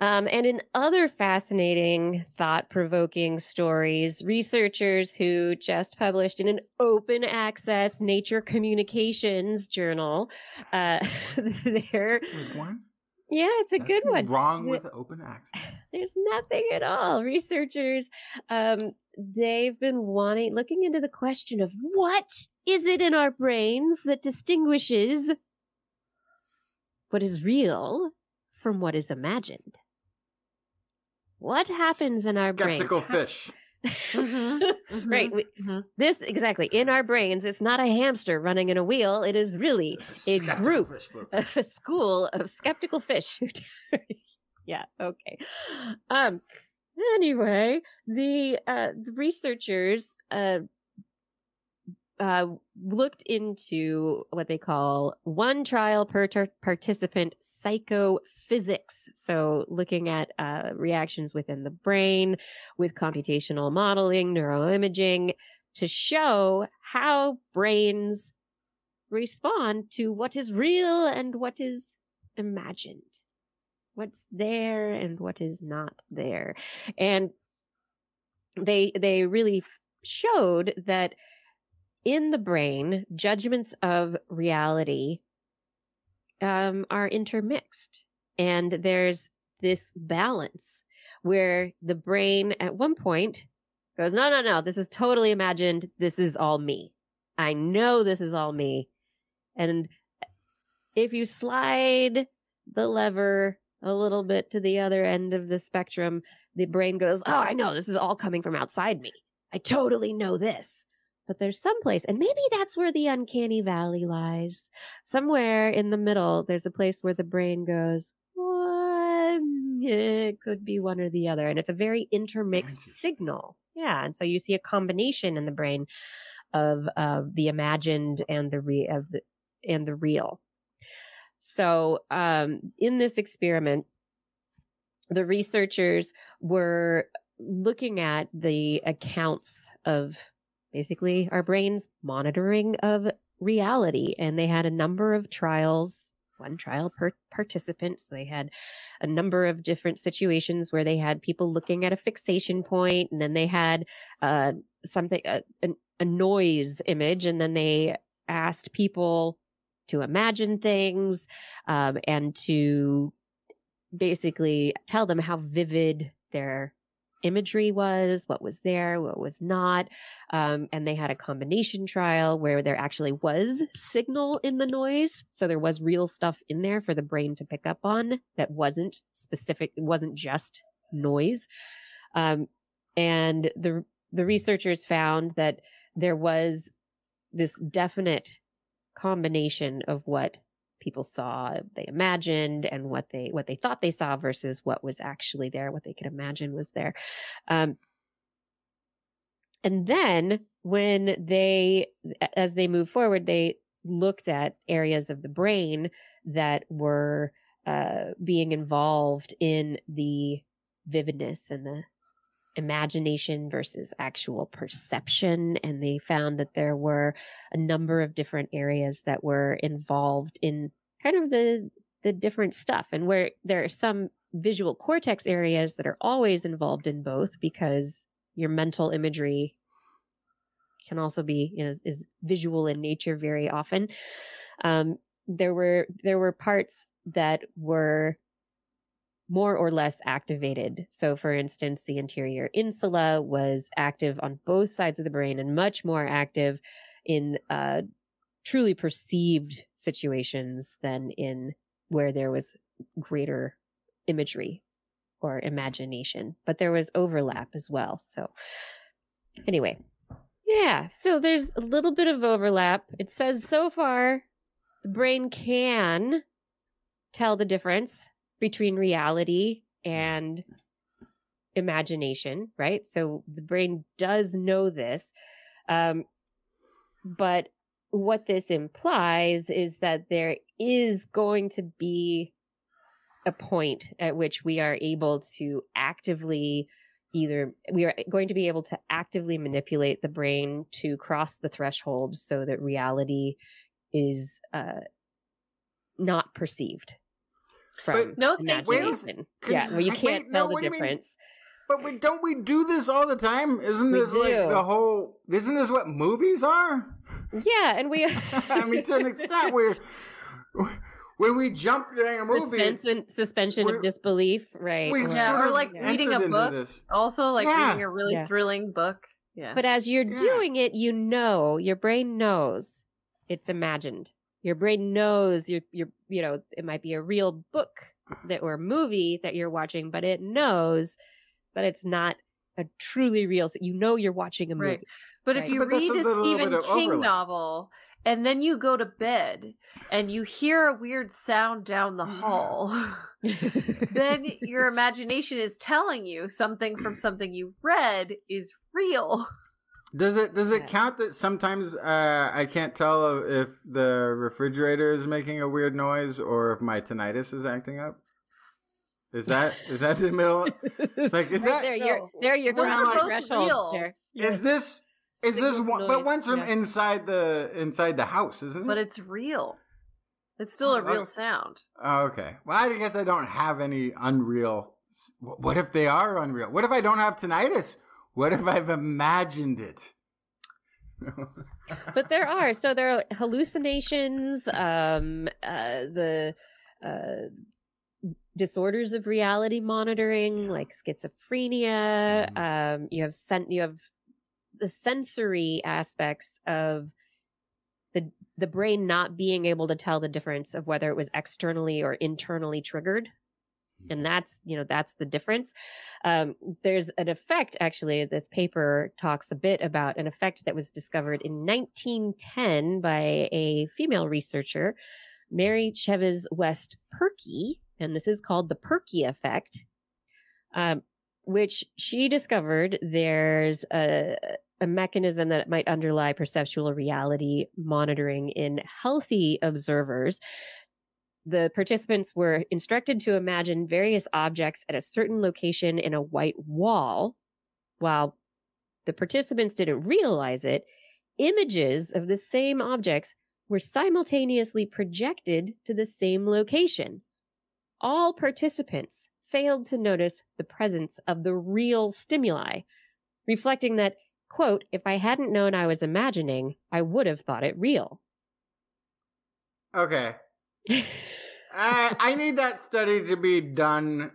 And in other fascinating, thought-provoking stories, researchers who just published in an open access Nature Communications journal, That's a good one. Yeah, it's a good one. Wrong with open access. There's nothing at all. Researchers, they've been looking into the question of what is it in our brains that distinguishes what is real from what is imagined. What happens in our brains? Skeptical fish. Right. This, exactly. In our brains, it's not a hamster running in a wheel. It is really a group, a school of skeptical fish. Yeah. Okay. Anyway, the researchers looked into what they call one trial per participant psychophysics. So looking at reactions within the brain with computational modeling, neuroimaging, to show how brains respond to what is real and what is imagined, what's there and what is not there. And they really showed that in the brain, judgments of reality are intermixed. And there's this balance where the brain at one point goes, no, this is totally imagined. This is all me. I know this is all me. And if you slide the lever a little bit to the other end of the spectrum, the brain goes, oh, I know this is all coming from outside me. I totally know this. But there's some place, and maybe that's where the uncanny valley lies. Somewhere in the middle, there's a place where the brain goes, it could be one or the other. And it's a very intermixed signal. Yeah. And so you see a combination in the brain of the imagined and the real. So in this experiment, the researchers were looking at the accounts of basically our brain's monitoring of reality. And they had a number of trials, one trial per participant. So they had a number of different situations where they had people looking at a fixation point, and then they had a noise image. And then they asked people to imagine things, and to basically tell them how vivid their imagery was, what was there, what was not. And they had a combination trial where there actually was signal in the noise. So there was real stuff in there for the brain to pick up on that wasn't specific. It wasn't just noise. And the researchers found that there was this definite combination of what people saw, they imagined, and what they thought they saw versus what was actually there, what they could imagine was there. And then as they moved forward, they looked at areas of the brain that were being involved in the vividness and the imagination versus actual perception. And they found that there were a number of different areas that were involved in kind of the different stuff, and where there are some visual cortex areas that are always involved in both, because your mental imagery can also be, is visual in nature very often. There were parts that were more or less activated. So for instance, the anterior insula was active on both sides of the brain and much more active in truly perceived situations than in where there was greater imagery or imagination. But there was overlap as well. So anyway, yeah, so there's a little bit of overlap. It says so far the brain can tell the difference between reality and imagination, right? So the brain does know this. But what this implies is that there is going to be a point at which we are able to actively manipulate the brain to cross the threshold so that reality is not perceived. Where you can't tell the difference. But don't we do this all the time? Isn't this what movies are? Yeah, and we I mean, to an extent, when we jump during a movie, suspension of disbelief, right? Or like reading a book. Also, like reading a really thrilling book. Yeah. But as you're doing it, your brain knows it's imagined. Your brain knows it might be a real book or movie that you're watching, but it knows that it's not a truly real. You're watching a movie. Right. But if you read a Stephen King novel and then you go to bed and you hear a weird sound down the hall, then your imagination is telling you something from something you read is real. Does it count that sometimes I can't tell if the refrigerator is making a weird noise or if my tinnitus is acting up? Is that the middle? It's like, is that you're going to the threshold there. Is this one? But once from inside the house, isn't it? But it's real. It's still a real sound. Oh, okay. Well, I guess I don't have any unreal. What if they are unreal? What if I don't have tinnitus? What if I've imagined it? But there are hallucinations, the disorders of reality monitoring, like schizophrenia. You have the sensory aspects of the brain not being able to tell the difference of whether it was externally or internally triggered. And that's the difference. There's an effect, actually, this paper talks a bit about an effect that was discovered in 1910 by a female researcher, Mary Cheves West Perky, and this is called the Perky effect, which she discovered there's a mechanism that might underlie perceptual reality monitoring in healthy observers. The participants were instructed to imagine various objects at a certain location in a white wall. While the participants didn't realize it, images of the same objects were simultaneously projected to the same location. All participants failed to notice the presence of the real stimuli, reflecting that, quote, if I hadn't known I was imagining, I would have thought it real. Okay. I need that study to be done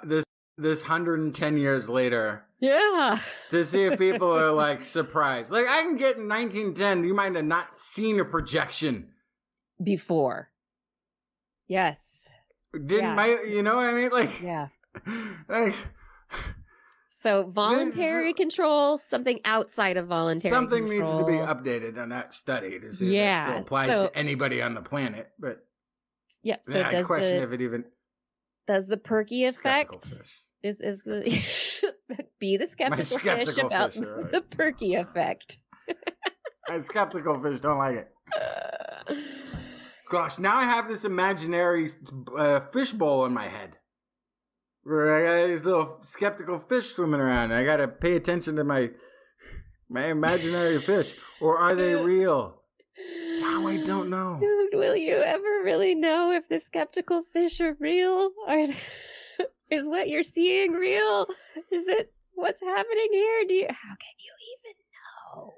this 110 years later. Yeah. To see if people are like surprised. Like I can get in 1910, you might have not seen a projection before. Yes. You know what I mean? Like, yeah. Like, so voluntary control, something outside of voluntary something control. Needs to be updated on that study to see if it still applies to anybody on the planet. But yeah, so I question if it even does the perky effect is the be the skeptical fish about the perky effect. Skeptical fish don't like it. Gosh, now I have this imaginary fish bowl in my head. Where I got these little skeptical fish swimming around. I got to pay attention to my imaginary fish. Or are they real? Now I don't know. Will you ever really know if the skeptical fish are real? Is what you're seeing real? Is it what's happening here? How can you even know?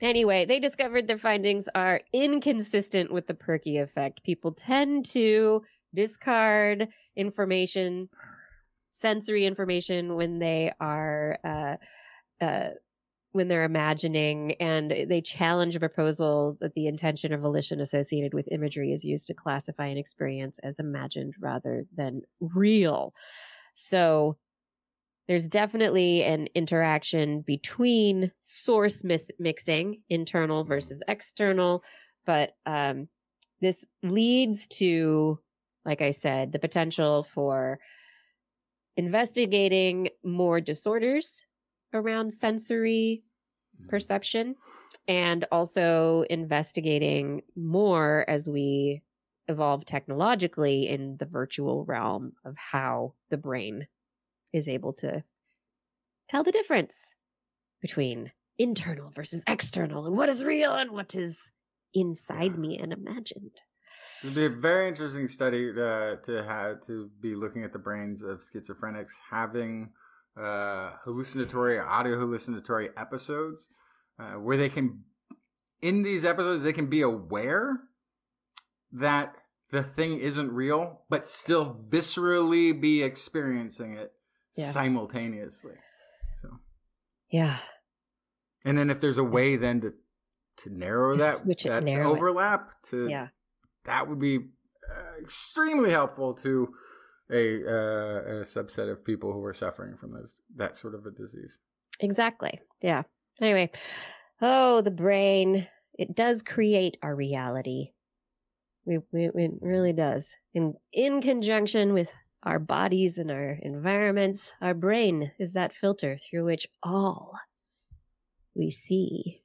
Anyway, they discovered their findings are inconsistent with the perky effect. People tend to discard information, sensory information, when they are when they're imagining, and they challenge a proposal that the intention or volition associated with imagery is used to classify an experience as imagined rather than real. So there's definitely an interaction between source mixing, internal versus external, but this leads to, like I said, the potential for investigating more disorders around sensory perception, and also investigating more as we evolve technologically in the virtual realm of how the brain is able to tell the difference between internal versus external, and what is real and what is inside me and imagined. It'd be a very interesting study to be looking at the brains of schizophrenics having audio hallucinatory episodes where they can, in these episodes, they can be aware that the thing isn't real, but still viscerally be experiencing it simultaneously. So, yeah. And then if there's a way then to narrow that overlap that would be extremely helpful to a subset of people who are suffering from that sort of a disease. Exactly. Yeah. Anyway, the brain, it does create our reality. It really does. In conjunction with our bodies and our environments, our brain is that filter through which all we see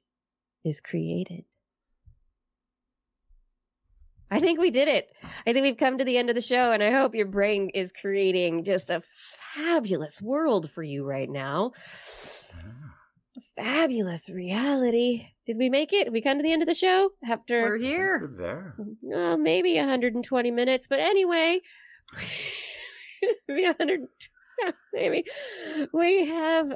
is created. I think we did it. I think we've come to the end of the show, and I hope your brain is creating just a fabulous world for you right now. A fabulous reality. Did we make it? Have we come to the end of the show? We're here. We're there. Well, maybe 120 minutes, but anyway, maybe we have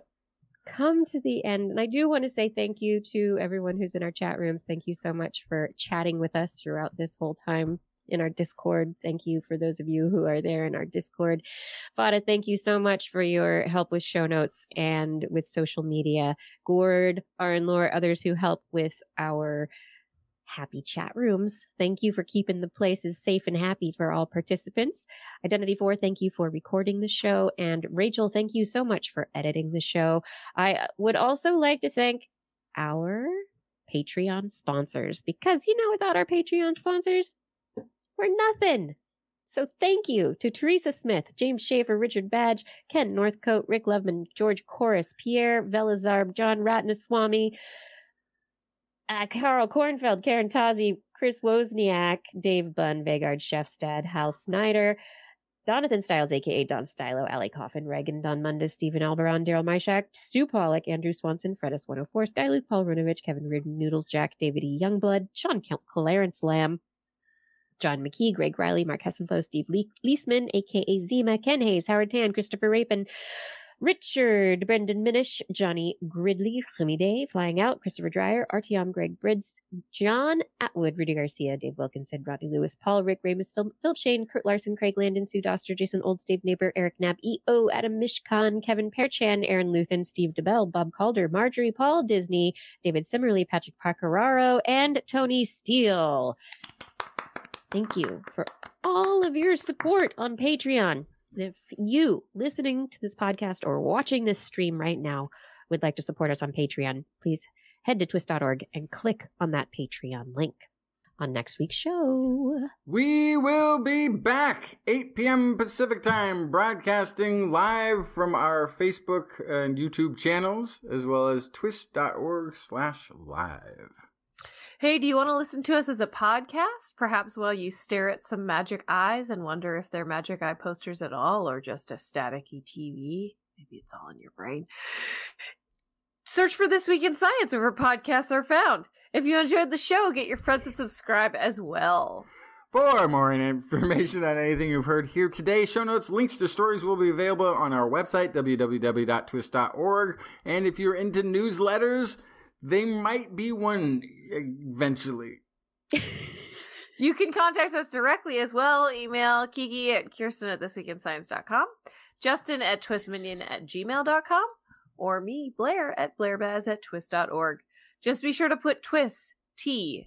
come to the end, and I do want to say thank you to everyone who's in our chat rooms. Thank you so much for chatting with us throughout this whole time in our Discord. Thank you for those of you who are there in our Discord. Fada, thank you so much for your help with show notes and with social media. Gord, Aaron, Lore, others who help with our happy chat rooms. Thank you for keeping the places safe and happy for all participants. Identity4, thank you for recording the show. And Rachel, thank you so much for editing the show. I would also like to thank our Patreon sponsors, because, without our Patreon sponsors, we're nothing. So thank you to Teresa Smith, James Schaefer, Richard Badge, Ken Northcote, Rick Loveman, George Corris, Pierre Velazar, John Ratnaswamy, Carl Kornfeld, Karen Tazi, Chris Wozniak, Dave Bunn, Vegard Chefstad, Hal Snyder, Donathan Styles, a.k.a. Don Stylo, Ali Coffin, Reagan, Don Mundus, Stephen Alberon, Daryl Myshak, Stu Pollock, Andrew Swanson, Fredis 104, Sky Luke, Paul Runovich, Kevin Reardon, Noodles, Jack, David E. Youngblood, Sean Clarence Lamb, John McKee, Greg Riley, Mark Hessenflow, Steve Leisman, a.k.a. Zima, Ken Hayes, Howard Tan, Christopher Rapin, Richard, Brendan Minish, Johnny Gridley, Remy Day, Flying Out, Christopher Dreyer, Artyom, Greg Brids, John Atwood, Rudy Garcia, Dave Wilkinson, Rodney Lewis, Paul, Rick Ramus, Philip Shane, Kurt Larson, Craig Landon, Sue Doster, Jason Olds, Dave Neighbor, Eric Knapp, E.O., Adam Mishkan, Kevin Perchan, Aaron Luthen, Steve DeBell, Bob Calder, Marjorie, Paul Disney, David Simmerly, Patrick Parkeraro, and Tony Steele. Thank you for all of your support on Patreon. If you listening to this podcast or watching this stream right now would like to support us on Patreon, please head to TWIS.org and click on that Patreon link. On next week's show, we will be back 8 p.m. Pacific time, broadcasting live from our Facebook and YouTube channels, as well as TWIS.org/live. Hey, do you want to listen to us as a podcast? Perhaps while you stare at some magic eyes and wonder if they're magic eye posters at all or just a staticky TV? Maybe it's all in your brain. Search for This Week in Science wherever podcasts are found. If you enjoyed the show, get your friends to subscribe as well. For more information on anything you've heard here today, show notes, links to stories will be available on our website, www.twis.org. And if you're into newsletters, they might be one eventually. You can contact us directly as well. Email Kiki at Kirsten@thisweekinscience.com, Justin at twistminion@gmail.com, or me, Blair, at blairbaz@twis.org. Just be sure to put TWIS, TWIS,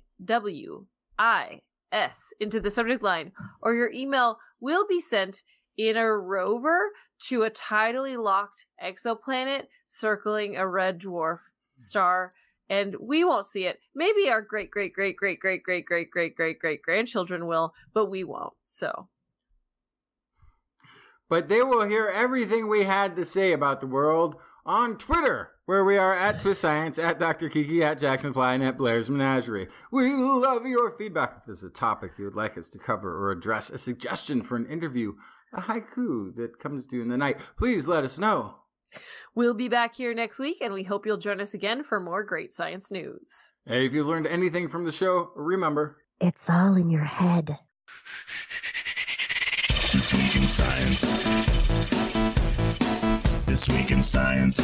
into the subject line, or your email will be sent in a rover to a tidally locked exoplanet circling a red dwarf star. And we won't see it. Maybe our great-great-great-great-great-great-great-great-great-grandchildren will, but we won't, so. But they will hear everything we had to say about the world on Twitter, where we are at TWIS Science, at Dr. Kiki, at Jacksonfly, and at Blair's Menagerie. We love your feedback. If there's a topic you would like us to cover or address, a suggestion for an interview, a haiku that comes to you in the night, please let us know. We'll be back here next week, and we hope you'll join us again for more great science news. Hey, if you learned anything from the show, remember, it's all in your head. This Week in Science. This Week in Science.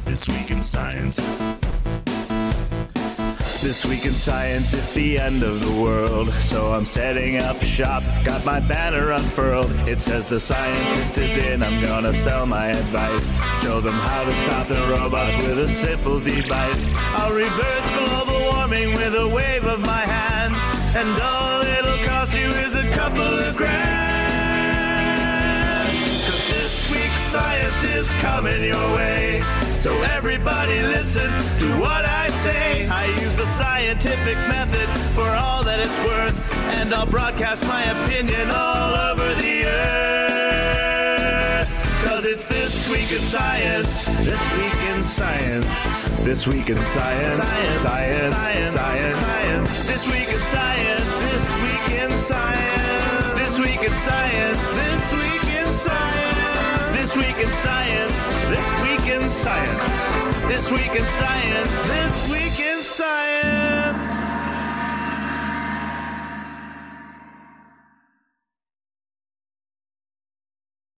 This Week in Science. This Week in Science, it's the end of the world. So I'm setting up shop, got my banner unfurled. It says the scientist is in, I'm gonna sell my advice. Show them how to stop the robots with a simple device. I'll reverse global warming with a wave of my hand. And all it'll cost you is a couple of grand. 'Cause this week's science is coming your way. So everybody listen to what I say. I use the scientific method for all that it's worth, and I'll broadcast my opinion all over the earth. 'Cause it's This Week in Science. This Week in Science. This Week in Science. Science. Science. Science. Science. Science. This Week in Science. This Week in Science. This Week in Science. This Week in Science. This Week in Science. This Week in Science. This Week in Science. This Week in Science.